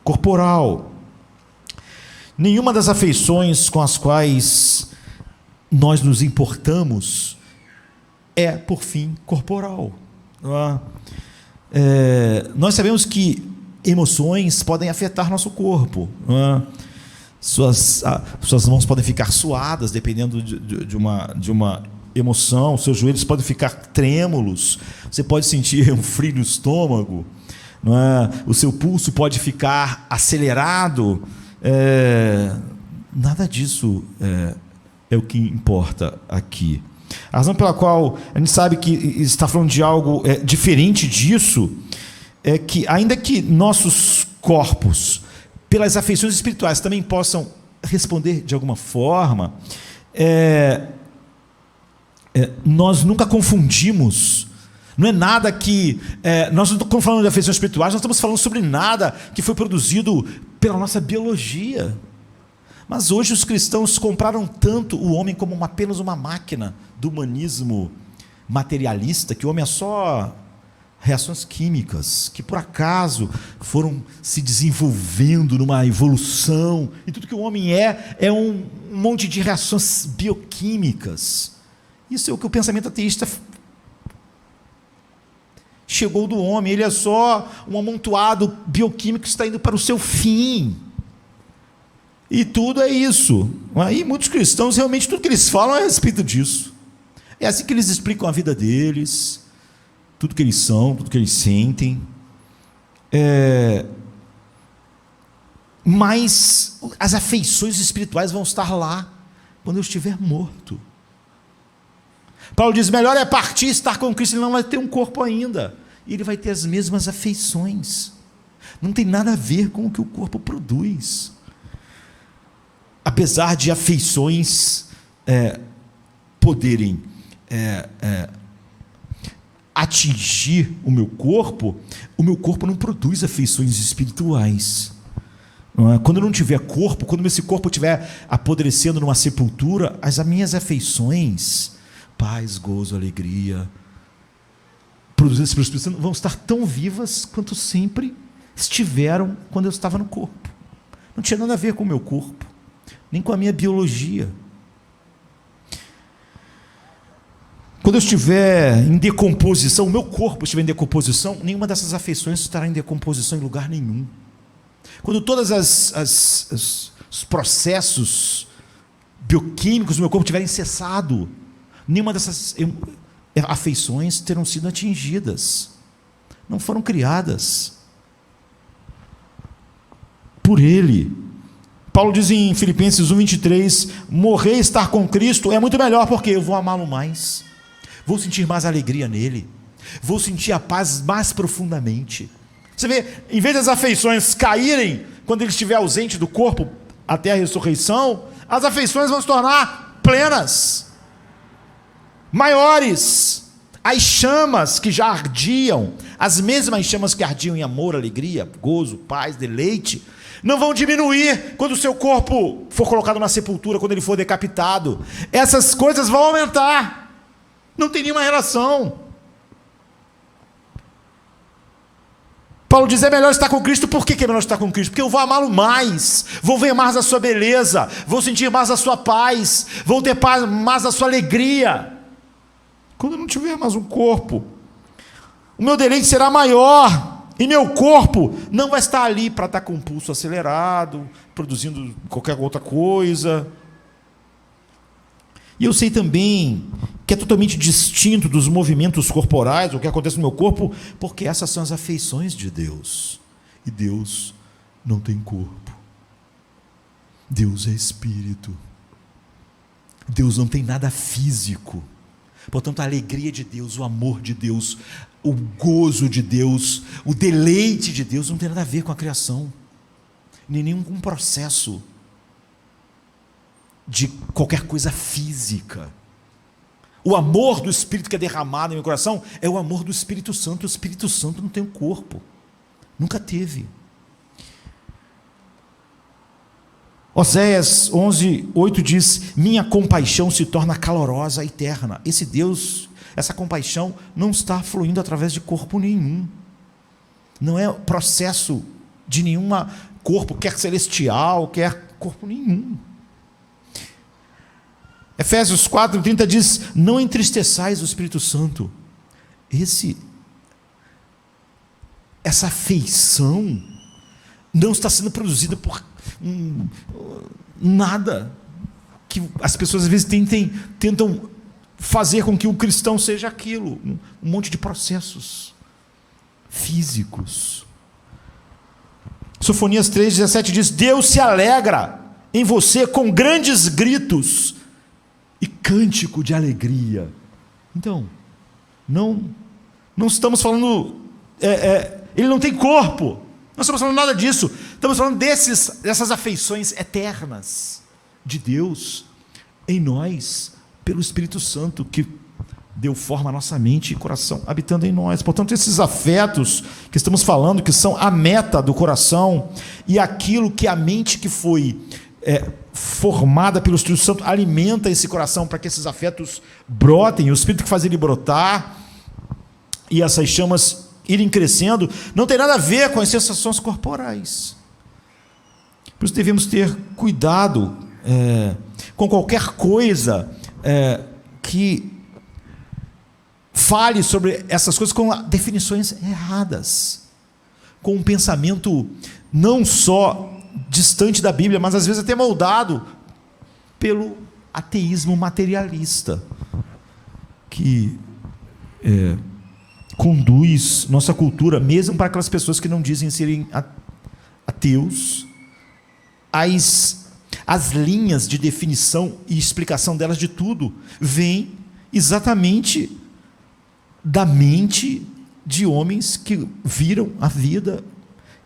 corporal. Nenhuma das afeições com as quais nós nos importamos é, por fim, corporal. Nós sabemos que emoções podem afetar nosso corpo. Suas mãos podem ficar suadas, dependendo de uma emoção. Seus joelhos podem ficar trêmulos. Você pode sentir um frio no estômago. O seu pulso pode ficar acelerado. Nada disso é o que importa aqui. A razão pela qual a gente sabe que está falando de algo diferente disso é que, ainda que nossos corpos, pelas afeições espirituais, também possam responder de alguma forma, nós nunca confundimos. Não é nada que... nós não estamos falando de afeições espirituais, nós estamos falando sobre nada que foi produzido pela nossa biologia. Mas hoje os cristãos compraram tanto o homem como apenas uma máquina do humanismo materialista, que o homem é só reações químicas, que por acaso foram se desenvolvendo numa evolução, e tudo que o homem é um monte de reações bioquímicas. Isso é o que o pensamento ateísta chegou do homem. Ele é só um amontoado bioquímico que está indo para o seu fim. E tudo é isso. Aí muitos cristãos, realmente, tudo que eles falam é a respeito disso. É assim que eles explicam a vida deles, tudo que eles são, tudo que eles sentem. Mas as afeições espirituais vão estar lá quando eu estiver morto. Paulo diz, melhor é partir e estar com Cristo. Ele não vai ter um corpo ainda, ele vai ter as mesmas afeições. Não tem nada a ver com o que o corpo produz. Apesar de afeições poderem atingir o meu corpo não produz afeições espirituais. Não é? Quando eu não tiver corpo, quando esse corpo estiver apodrecendo numa sepultura, as minhas afeições, paz, gozo, alegria, produzidas pelo Espírito Santo, vão estar tão vivas quanto sempre estiveram quando eu estava no corpo. Não tinha nada a ver com o meu corpo, nem com a minha biologia. Quando eu estiver em decomposição, o meu corpo estiver em decomposição, nenhuma dessas afeições estará em decomposição em lugar nenhum. Quando todos os processos bioquímicos do meu corpo tiverem cessado, nenhuma dessas afeições terão sido atingidas. Não foram criadas por Ele. Paulo diz em Filipenses 1:23, morrer e estar com Cristo é muito melhor, porque eu vou amá-lo mais, vou sentir mais alegria nele, vou sentir a paz mais profundamente. Você vê, em vez das afeições caírem quando ele estiver ausente do corpo até a ressurreição, as afeições vão se tornar plenas, maiores. As chamas que já ardiam, as mesmas chamas que ardiam em amor, alegria, gozo, paz, deleite, não vão diminuir quando o seu corpo for colocado na sepultura, quando ele for decapitado. Essas coisas vão aumentar. Não tem nenhuma relação. Paulo diz, é melhor estar com Cristo. Por que é melhor estar com Cristo? Porque eu vou amá-lo mais, vou ver mais a sua beleza, vou sentir mais a sua paz, vou ter mais a sua alegria. Quando eu não tiver mais um corpo, o meu deleite será maior, e meu corpo não vai estar ali para estar com o pulso acelerado, produzindo qualquer outra coisa. E eu sei também que é totalmente distinto dos movimentos corporais, o que acontece no meu corpo, porque essas são as afeições de Deus. E Deus não tem corpo. Deus é espírito. Deus não tem nada físico. Portanto, a alegria de Deus, o amor de Deus, o gozo de Deus, o deleite de Deus não tem nada a ver com a criação, nem nenhum processo de qualquer coisa física. O amor do Espírito que é derramado no meu coração é o amor do Espírito Santo. O Espírito Santo não tem um corpo, nunca teve. Oséias 11:8 diz, minha compaixão se torna calorosa e eterna. Esse Deus, essa compaixão não está fluindo através de corpo nenhum, não é processo de nenhuma corpo, quer celestial, quer corpo nenhum. Efésios 4:30 diz, não entristeçais o Espírito Santo. Essa afeição não está sendo produzida por nada que as pessoas às vezes tentam fazer com que o cristão seja aquilo, um monte de processos físicos. Sofonias 3:17 diz, Deus se alegra em você com grandes gritos e cântico de alegria. Então, não estamos falando, ele não tem corpo, não estamos falando nada disso, estamos falando dessas afeições eternas de Deus em nós, pelo Espírito Santo, que deu forma à nossa mente e coração, habitando em nós. Portanto, esses afetos que estamos falando, que são a meta do coração, e aquilo que a mente que foi formada pelo Espírito Santo alimenta esse coração para que esses afetos brotem, o Espírito que faz ele brotar, e essas chamas irem crescendo, não tem nada a ver com as sensações corporais. Por isso devemos ter cuidado com qualquer coisa que fale sobre essas coisas com definições erradas, com um pensamento não só distante da Bíblia, mas às vezes até moldado pelo ateísmo materialista, que conduz nossa cultura, mesmo para aquelas pessoas que não dizem serem ateus, as linhas de definição e explicação delas de tudo vêm exatamente da mente de homens que viram a vida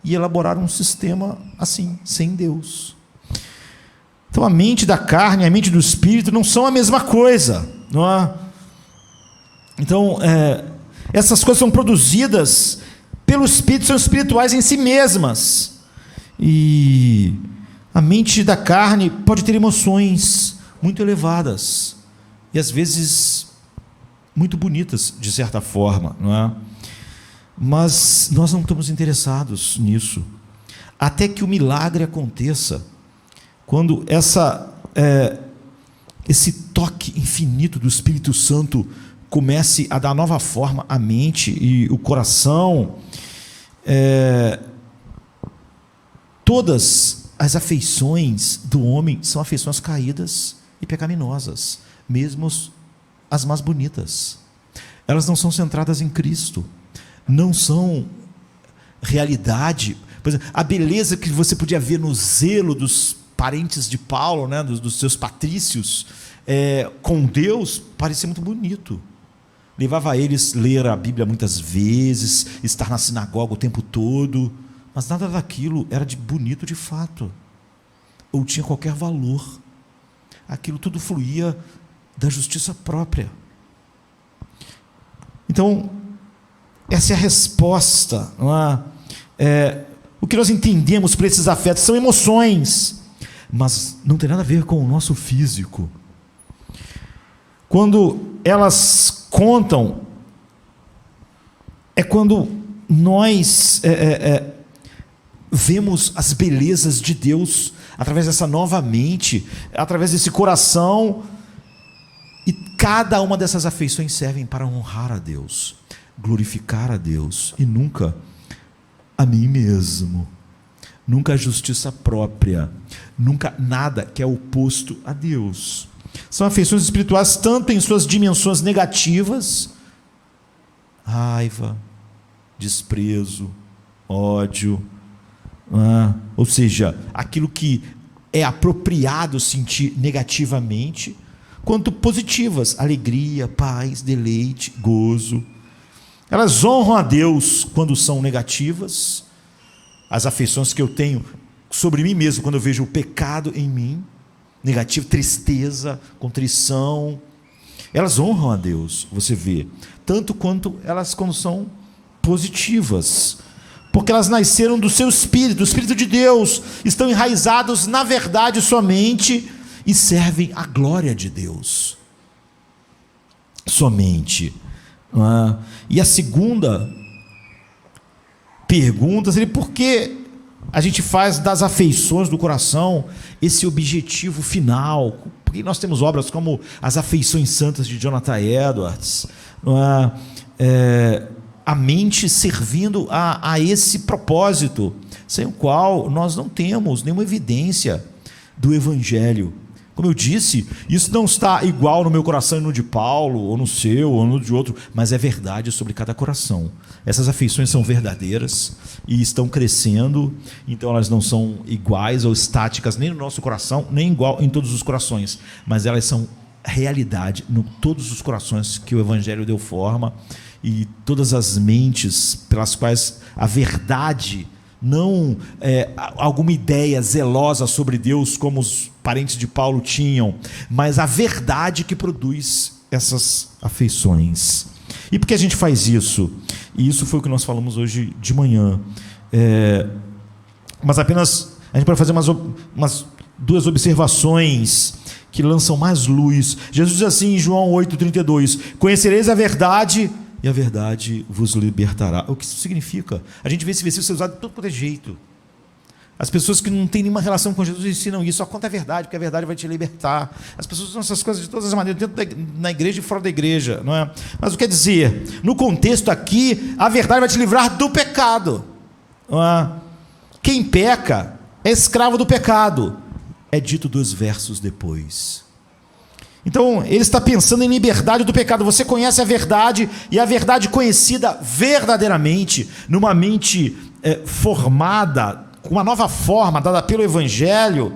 e elaboraram um sistema assim, sem Deus. Então a mente da carne e a mente do espírito não são a mesma coisa, não é? Então essas coisas são produzidas pelo Espírito, são espirituais em si mesmas, e a mente da carne pode ter emoções muito elevadas e às vezes muito bonitas de certa forma, não é? Mas nós não estamos interessados nisso, até que o milagre aconteça, quando esse toque infinito do Espírito Santo comece a dar nova forma à mente e o coração. Todas as afeições do homem são afeições caídas e pecaminosas, mesmo as mais bonitas. Elas não são centradas em Cristo, não são realidade. Por exemplo, a beleza que você podia ver no zelo dos parentes de Paulo, né, dos seus patrícios, com Deus, parecia muito bonito. Levava eles a ler a Bíblia muitas vezes, estar na sinagoga o tempo todo, mas nada daquilo era de bonito de fato, ou tinha qualquer valor. Aquilo tudo fluía da justiça própria. Então, essa é a resposta, não é? O que nós entendemos por esses afetos são emoções, mas não tem nada a ver com o nosso físico. Quando elas contam, é quando nós vemos as belezas de Deus através dessa nova mente, através desse coração, e cada uma dessas afeições servem para honrar a Deus, glorificar a Deus, e nunca a mim mesmo, nunca a justiça própria, nunca nada que é oposto a Deus. São afeições espirituais tanto em suas dimensões negativas, raiva, desprezo, ódio, ou seja, aquilo que é apropriado sentir negativamente, quanto positivas, alegria, paz, deleite, gozo. Elas honram a Deus quando são negativas, as afeições que eu tenho sobre mim mesmo, quando eu vejo o pecado em mim, negativo, tristeza, contrição, elas honram a Deus, você vê, tanto quanto elas quando são positivas, porque elas nasceram do seu Espírito, do Espírito de Deus, estão enraizados na verdade somente, e servem à glória de Deus somente. E a segunda pergunta seria: por que a gente faz das afeições do coração esse objetivo final? Porque nós temos obras como As Afeições Santas de Jonathan Edwards, a mente servindo a esse propósito, sem o qual nós não temos nenhuma evidência do Evangelho. Como eu disse, isso não está igual no meu coração e no de Paulo, ou no seu, ou no de outro, mas é verdade sobre cada coração. Essas afeições são verdadeiras e estão crescendo, então elas não são iguais ou estáticas nem no nosso coração, nem igual em todos os corações, mas elas são realidade em todos os corações que o Evangelho deu forma, e todas as mentes pelas quais a verdade, não alguma ideia zelosa sobre Deus como os parentes de Paulo tinham, mas a verdade que produz essas afeições. E por que a gente faz isso? E isso foi o que nós falamos hoje de manhã. Mas apenas a gente pode fazer umas duas observações que lançam mais luz. Jesus diz assim em João 8,32: conhecereis a verdade e a verdade vos libertará. O que isso significa? A gente vê esse versículo ser usado de todo quanto é jeito. As pessoas que não têm nenhuma relação com Jesus ensinam isso: só conta a verdade, porque a verdade vai te libertar. As pessoas usam essas coisas de todas as maneiras, na igreja e fora da igreja, não é? Mas o que quer dizer? No contexto aqui, a verdade vai te livrar do pecado, não é? Quem peca é escravo do pecado, é dito 2 versos depois. Então, ele está pensando em liberdade do pecado. Você conhece a verdade, e a verdade conhecida verdadeiramente, numa mente formada, com uma nova forma, dada pelo Evangelho,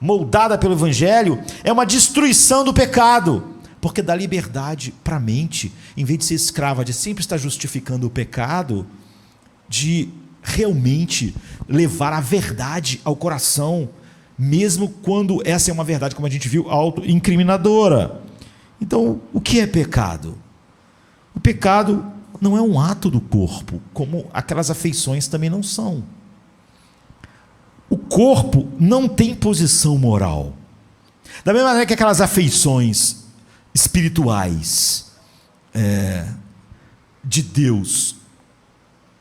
moldada pelo Evangelho, é uma destruição do pecado, porque dá liberdade para a mente, em vez de ser escrava, de sempre estar justificando o pecado, de realmente levar a verdade ao coração, mesmo quando essa é uma verdade, como a gente viu, auto-incriminadora. Então, o que é pecado? O pecado não é um ato do corpo, como aquelas afeições também não são. O corpo não tem posição moral. Da mesma maneira que aquelas afeições espirituais de Deus,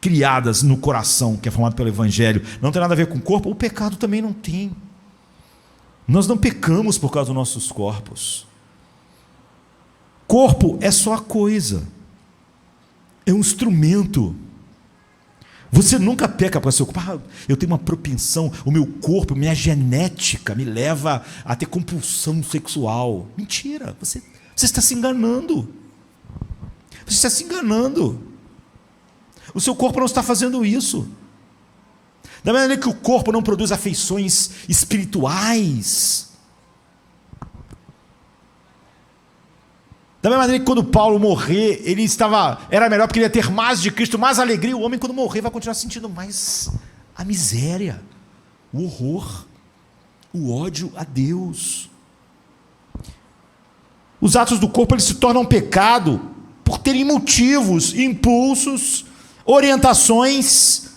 criadas no coração, que é formado pelo Evangelho, não tem nada a ver com o corpo, o pecado também não tem. Nós não pecamos por causa dos nossos corpos. Corpo é só a coisa, é um instrumento. Você nunca peca para seu corpo. Eu tenho uma propensão, o meu corpo, minha genética me leva a ter compulsão sexual. Mentira, você está se enganando. Você está se enganando. O seu corpo não está fazendo isso. Da maneira que o corpo não produz afeições espirituais. Da mesma maneira que quando Paulo morrer, era melhor porque ele ia ter mais de Cristo, mais alegria. O homem, quando morrer, vai continuar sentindo mais a miséria, o horror, o ódio a Deus. Os atos do corpo, eles se tornam pecado por terem motivos, impulsos, orientações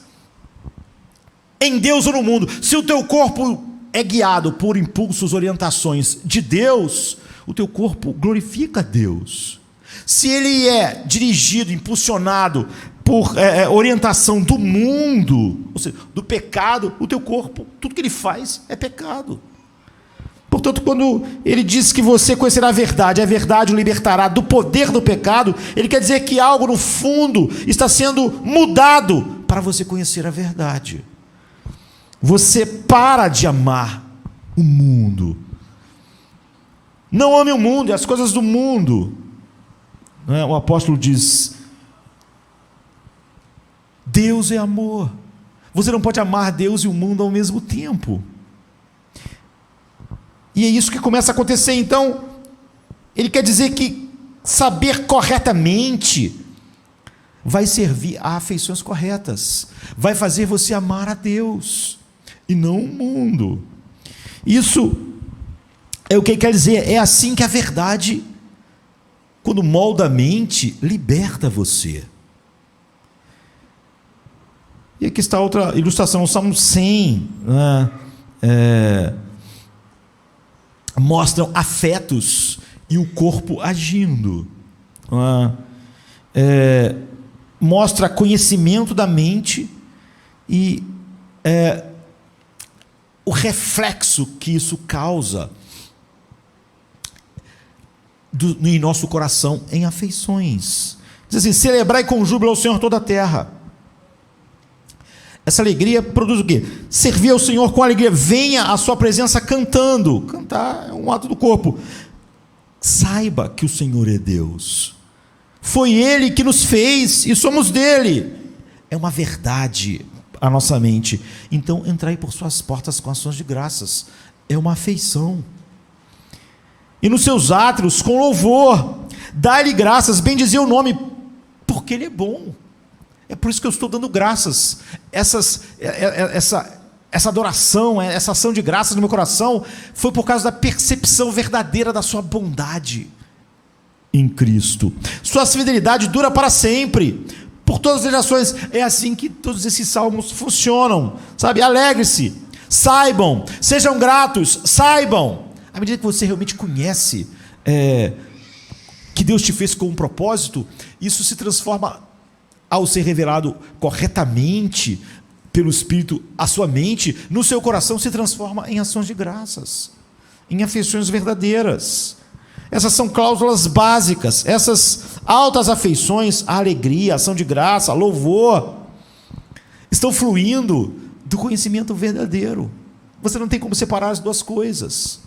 em Deus ou no mundo. Se o teu corpo é guiado por impulsos, orientações de Deus, o teu corpo glorifica a Deus. Se ele é dirigido, impulsionado por orientação do mundo, ou seja, do pecado, o teu corpo, tudo que ele faz é pecado. Portanto, quando ele diz que você conhecerá a verdade o libertará do poder do pecado, ele quer dizer que algo no fundo está sendo mudado para você conhecer a verdade. Você para de amar o mundo. Não ame o mundo e as coisas do mundo. O apóstolo diz: Deus é amor. Você não pode amar Deus e o mundo ao mesmo tempo. E é isso que começa a acontecer. Então, ele quer dizer que saber corretamente vai servir a afeições corretas, vai fazer você amar a Deus e não o mundo. Isso é o que ele quer dizer. É assim que a verdade, quando molda a mente, liberta você. E aqui está outra ilustração, o Salmo 100, mostram afetos e o corpo agindo. Mostra conhecimento da mente e o reflexo que isso causa em nosso coração, em afeições. Diz assim: celebrai com júbilo ao Senhor toda a terra. Essa alegria produz o quê? Servir ao Senhor com alegria. Venha à sua presença cantando. Cantar é um ato do corpo. Saiba que o Senhor é Deus. Foi Ele que nos fez e somos dele. É uma verdade a nossa mente. Então, entrai por suas portas com ações de graças. É uma afeição. E nos seus átrios com louvor. Dá-lhe graças, bendizer o nome, porque Ele é bom. É por isso que eu estou dando graças. Essa adoração, essa ação de graças no meu coração, foi por causa da percepção verdadeira da sua bondade em Cristo. Sua fidelidade dura para sempre, por todas as gerações. É assim que todos esses salmos funcionam, sabe? Alegre-se, saibam, sejam gratos, saibam. À medida que você realmente conhece que Deus te fez com um propósito, isso se transforma, ao ser revelado corretamente pelo Espírito, a sua mente, no seu coração, se transforma em ações de graças, em afeições verdadeiras. Essas são cláusulas básicas. Essas altas afeições, a alegria, a ação de graça, louvor, estão fluindo do conhecimento verdadeiro. Você não tem como separar as duas coisas.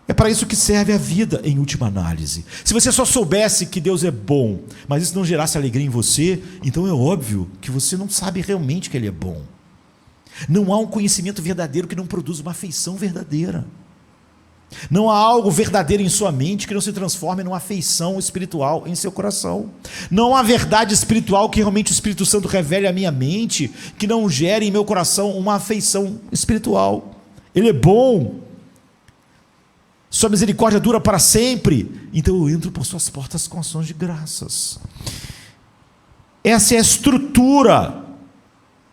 É para isso que serve a vida, em última análise. Se você só soubesse que Deus é bom, mas isso não gerasse alegria em você, então é óbvio que você não sabe realmente que Ele é bom. Não há um conhecimento verdadeiro que não produza uma afeição verdadeira. Não há algo verdadeiro em sua mente que não se transforme numa afeição espiritual em seu coração. Não há verdade espiritual que realmente o Espírito Santo revele à minha mente, que não gere em meu coração uma afeição espiritual. Ele é bom. Sua misericórdia dura para sempre. Então eu entro por suas portas com ações de graças. Essa é a estrutura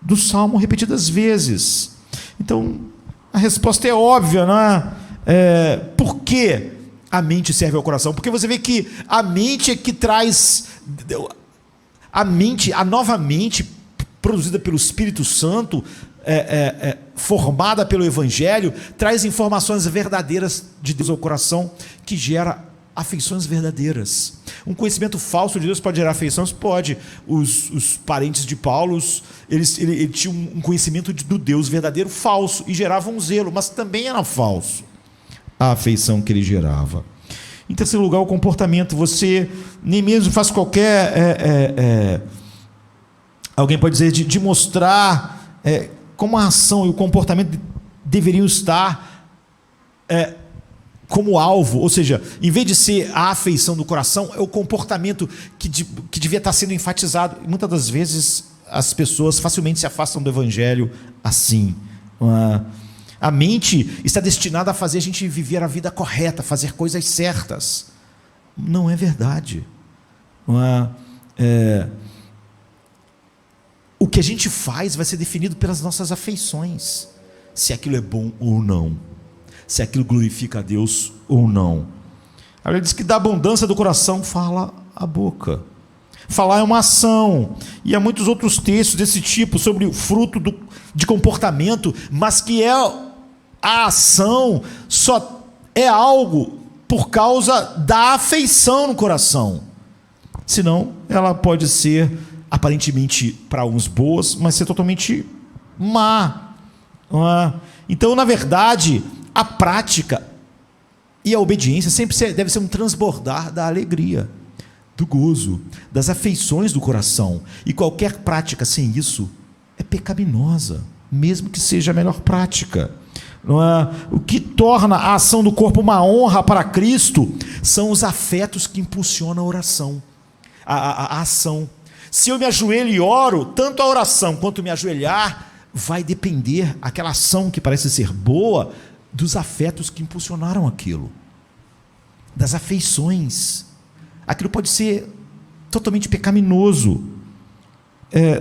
do Salmo repetidas vezes. Então a resposta é óbvia, não é? Por que a mente serve ao coração? Porque você vê que a mente é que traz a nova mente produzida pelo Espírito Santo, formada pelo Evangelho, traz informações verdadeiras de Deus ao coração, que gera afeições verdadeiras. Um conhecimento falso de Deus pode gerar afeições? Pode. Os parentes de Paulo, eles tinham um conhecimento do Deus verdadeiro falso e geravam um zelo, mas também era falso a afeição que ele gerava. Em terceiro lugar, o comportamento. Você nem mesmo faz qualquer... alguém pode dizer de mostrar como a ação e o comportamento deveriam estar como alvo, ou seja, em vez de ser a afeição do coração, é o comportamento que devia estar sendo enfatizado. E muitas das vezes as pessoas facilmente se afastam do evangelho assim. A mente está destinada a fazer a gente viver a vida correta, fazer coisas certas. Não é verdade. O que a gente faz vai ser definido pelas nossas afeições, se aquilo é bom ou não, se aquilo glorifica a Deus ou não. A Bíblia diz que da abundância do coração fala a boca. Falar é uma ação, e há muitos outros textos desse tipo, sobre o fruto de comportamento, mas que a ação só é algo por causa da afeição no coração. Senão, ela pode ser aparentemente para uns boas, mas ser totalmente má. Então, na verdade, a prática e a obediência sempre deve ser um transbordar da alegria, do gozo, das afeições do coração. E qualquer prática sem isso é pecaminosa, mesmo que seja a melhor prática. O que torna a ação do corpo uma honra para Cristo são os afetos que impulsionam a oração, a ação. Se eu me ajoelho e oro, tanto a oração quanto me ajoelhar vai depender, aquela ação que parece ser boa, dos afetos que impulsionaram aquilo, das afeições. Aquilo pode ser totalmente pecaminoso.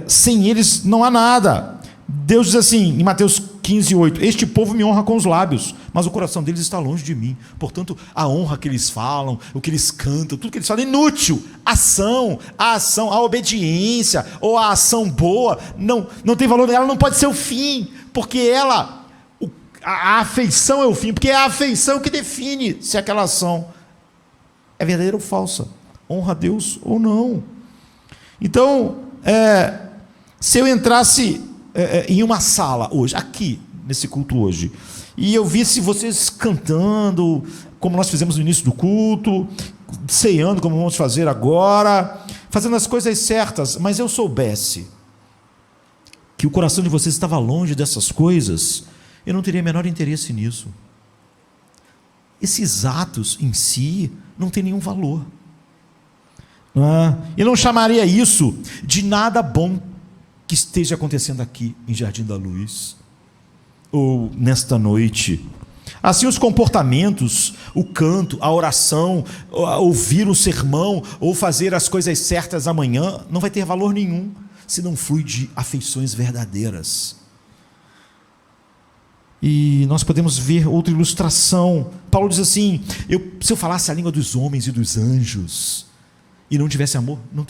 Sem eles não há nada. Deus diz assim, em Mateus 15:8, este povo me honra com os lábios, mas o coração deles está longe de mim. Portanto, a honra que eles falam, o que eles cantam, tudo que eles falam é inútil. A ação, a obediência, ou a ação boa, não tem valor, ela não pode ser o fim, porque a afeição é o fim, porque é a afeição que define se aquela ação é verdadeira ou falsa, honra a Deus ou não. Então, se eu entrasse em uma sala hoje, aqui, nesse culto hoje, e eu visse vocês cantando, como nós fizemos no início do culto, ceando, como vamos fazer agora, fazendo as coisas certas, mas eu soubesse que o coração de vocês estava longe dessas coisas, eu não teria menor interesse nisso. Esses atos em si não têm nenhum valor. Eu não chamaria isso de nada bom que esteja acontecendo aqui em Jardim da Luz, ou nesta noite. Assim, os comportamentos, o canto, a oração, ouvir o sermão, ou fazer as coisas certas amanhã, não vai ter valor nenhum, se não flui de afeições verdadeiras. E nós podemos ver outra ilustração. Paulo diz assim, se eu falasse a língua dos homens e dos anjos, e não tivesse amor, não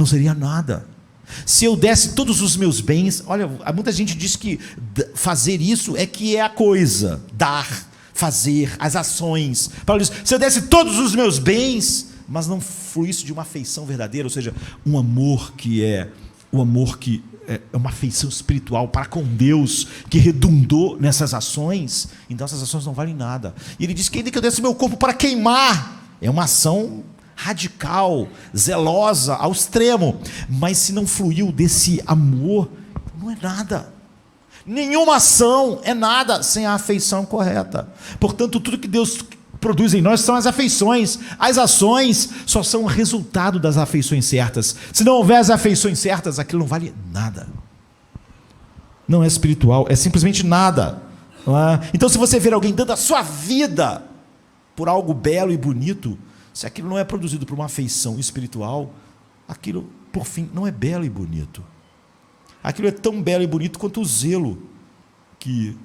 seria nada. Se eu desse todos os meus bens, olha, muita gente diz que fazer isso que é a coisa, dar, fazer, as ações. Paulo diz, se eu desse todos os meus bens, mas não fluísse de uma afeição verdadeira, ou seja, um amor que é uma afeição espiritual para com Deus, que redundou nessas ações, então essas ações não valem nada. E ele diz que ainda que eu desse meu corpo para queimar, é uma ação radical, zelosa, ao extremo, mas se não fluiu desse amor, não é nada. Nenhuma ação é nada sem a afeição correta. Portanto, tudo que Deus produz em nós são as afeições. As ações só são o resultado das afeições certas. Se não houver as afeições certas, aquilo não vale nada. Não é espiritual, é simplesmente nada. Então, se você ver alguém dando a sua vida por algo belo e bonito, se aquilo não é produzido por uma afeição espiritual, aquilo, por fim, não é belo e bonito. Aquilo é tão belo e bonito quanto o zelo que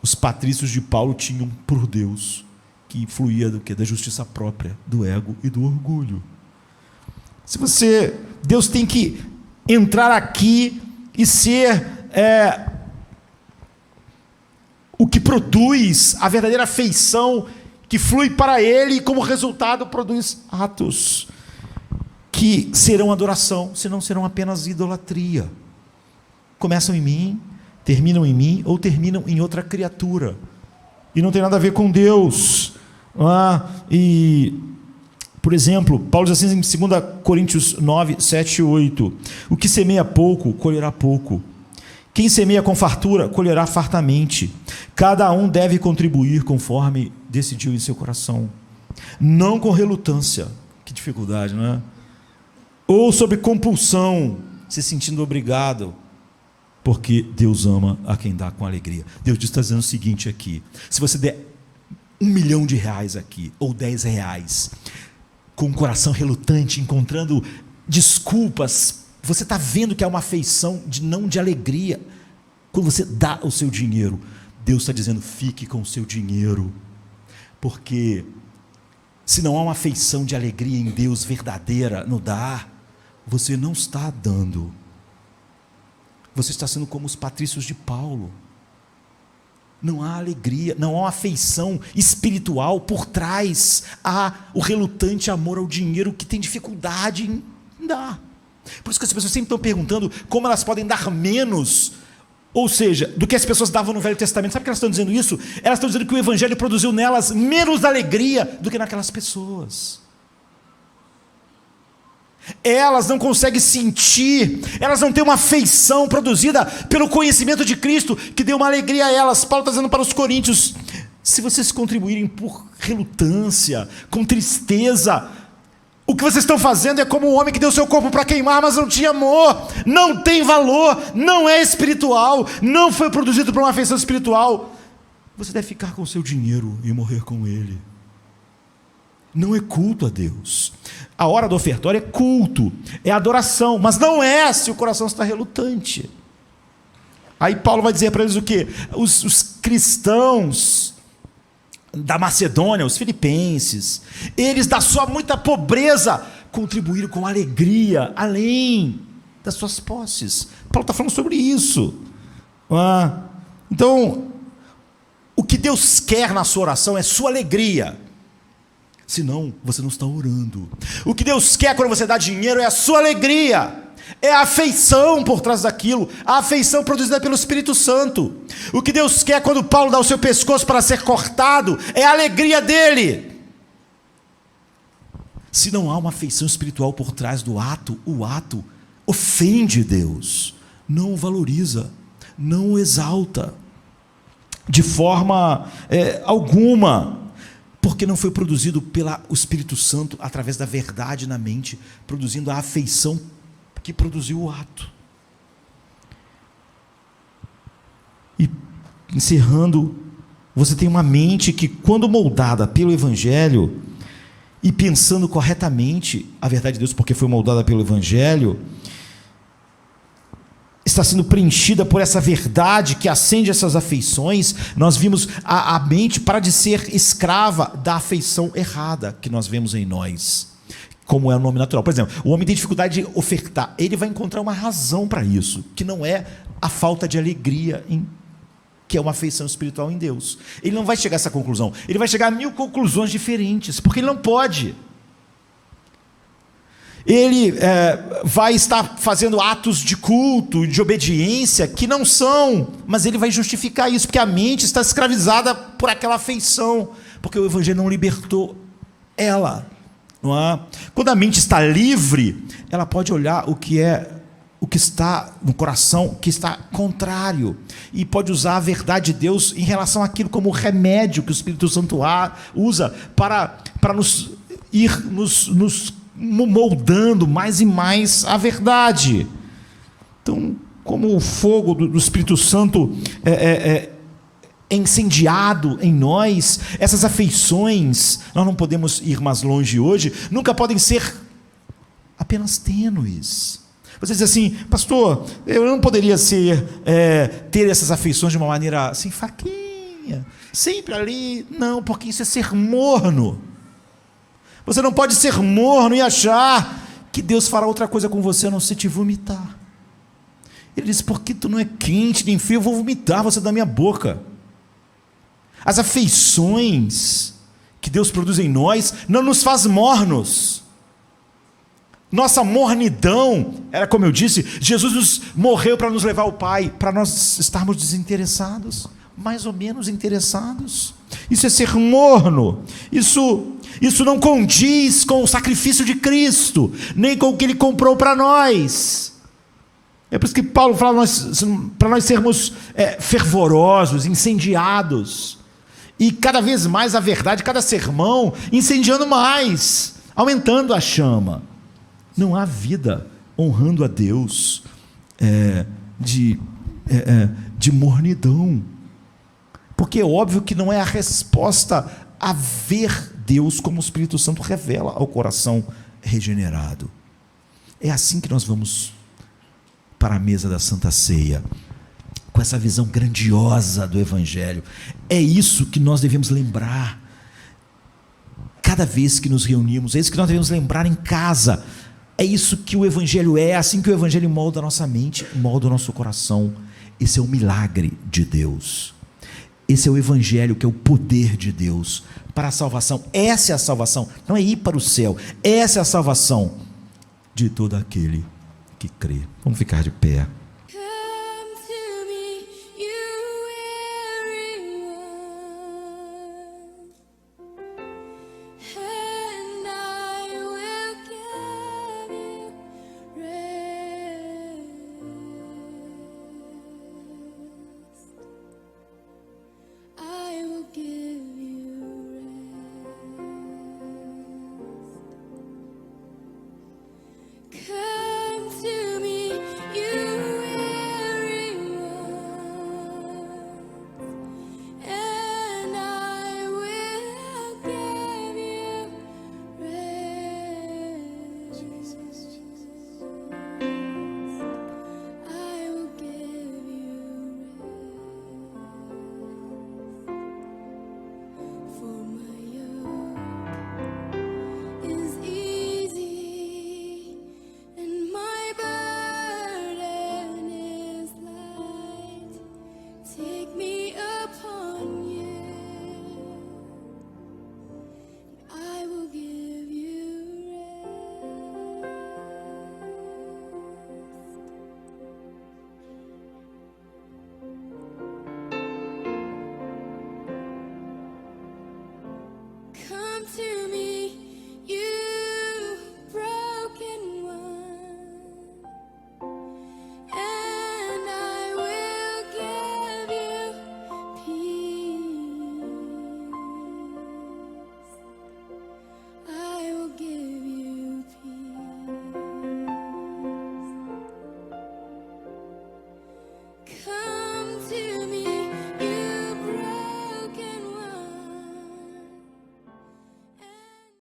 os patrícios de Paulo tinham por Deus, que fluía do quê? Da justiça própria, do ego e do orgulho. Deus tem que entrar aqui e ser o que produz a verdadeira afeição que flui para ele e, como resultado, produz atos que serão adoração, senão serão apenas idolatria. Começam em mim, terminam em mim ou terminam em outra criatura. E não tem nada a ver com Deus. Por exemplo, Paulo diz assim em 2 Coríntios 9, 7 e 8: o que semeia pouco, colherá pouco. Quem semeia com fartura, colherá fartamente. Cada um deve contribuir conforme decidiu em seu coração, não com relutância. Que dificuldade, não é? Ou sob compulsão, se sentindo obrigado, porque Deus ama a quem dá com alegria. Deus está dizendo o seguinte aqui: se você der R$1 milhão aqui, ou R$10, com o coração relutante, encontrando desculpas, você está vendo que há uma afeição não de alegria. Quando você dá o seu dinheiro, Deus está dizendo: fique com o seu dinheiro, porque se não há uma afeição de alegria em Deus verdadeira no dar, você não está dando. Você está sendo como os patrícios de Paulo. Não há alegria, não há uma afeição espiritual por trás. Há o relutante amor ao dinheiro que tem dificuldade em dar. Por isso que as pessoas sempre estão perguntando como elas podem dar menos, ou seja, do que as pessoas davam no Velho Testamento. Sabe por que elas estão dizendo isso? Elas estão dizendo que o Evangelho produziu nelas menos alegria do que naquelas pessoas. Elas não conseguem sentir, elas não têm uma afeição produzida pelo conhecimento de Cristo, que deu uma alegria a elas. Paulo está dizendo para os coríntios: se vocês contribuírem por relutância, com tristeza, o que vocês estão fazendo é como um homem que deu seu corpo para queimar, mas não tinha amor, não tem valor, não é espiritual, não foi produzido por uma afeição espiritual. Você deve ficar com o seu dinheiro e morrer com ele. Não é culto a Deus. A hora do ofertório é culto, é adoração, mas não é se o coração está relutante. Aí Paulo vai dizer para eles o quê? Os cristãos da Macedônia, os filipenses, eles da sua muita pobreza contribuíram com alegria, além das suas posses. Paulo está falando sobre isso. Então, o que Deus quer na sua oração é sua alegria. Senão, você não está orando. O que Deus quer quando você dá dinheiro é a sua alegria, é a afeição por trás daquilo, a afeição produzida pelo Espírito Santo. O que Deus quer quando Paulo dá o seu pescoço para ser cortado é a alegria dele. Se não há uma afeição espiritual por trás do ato, o ato ofende Deus, não o valoriza, não o exalta de forma alguma. Porque não foi produzido pelo Espírito Santo através da verdade na mente, produzindo a afeição que produziu o ato. E encerrando, você tem uma mente que, quando moldada pelo Evangelho e pensando corretamente a verdade de Deus, porque foi moldada pelo Evangelho, está sendo preenchida por essa verdade que acende essas afeições. Nós vimos a mente para de ser escrava da afeição errada que nós vemos em nós, como é o nome natural. Por exemplo, o homem tem dificuldade de ofertar, ele vai encontrar uma razão para isso, que não é a falta de alegria, que é uma afeição espiritual em Deus. Ele não vai chegar a essa conclusão, ele vai chegar a 1000 conclusões diferentes, porque ele não pode. Ele vai estar fazendo atos de culto, de obediência, que não são, mas ele vai justificar isso, porque a mente está escravizada por aquela afeição, porque o Evangelho não libertou ela. Não é? Quando a mente está livre, ela pode olhar o que está no coração, que está contrário, e pode usar a verdade de Deus em relação àquilo como remédio que o Espírito Santo usa para nos moldando mais e mais a verdade. Então, como o fogo do Espírito Santo é incendiado em nós, essas afeições, nós não podemos ir mais longe hoje, nunca podem ser apenas tênues. Você diz assim: pastor, eu não poderia ter essas afeições de uma maneira assim, fraquinha, sempre ali. Não, porque isso é ser morno. Você não pode ser morno e achar que Deus fará outra coisa com você a não ser te vomitar. Ele diz: porque tu não é quente nem frio, eu vou vomitar você da minha boca. As afeições que Deus produz em nós não nos faz mornos. Nossa mornidão era, como eu disse, Jesus morreu para nos levar ao Pai, para nós estarmos desinteressados, mais ou menos interessados. Isso é ser morno. Isso não condiz com o sacrifício de Cristo, nem com o que Ele comprou para nós. É por isso que Paulo fala para nós sermos fervorosos, incendiados, e cada vez mais a verdade, cada sermão incendiando mais, aumentando a chama. Não há vida honrando a Deus de mornidão, porque é óbvio que não é a resposta a ver Deus como o Espírito Santo revela ao coração regenerado. É assim que nós vamos para a mesa da Santa Ceia, com essa visão grandiosa do Evangelho. É isso que nós devemos lembrar cada vez que nos reunimos, é isso que nós devemos lembrar em casa. É isso que o Evangelho é assim que o Evangelho molda a nossa mente, molda o nosso coração. Esse é o milagre de Deus. Esse é o Evangelho, que é o poder de Deus para a salvação. Essa é a salvação, não é ir para o céu. Essa é a salvação de todo aquele que crê. Vamos ficar de pé.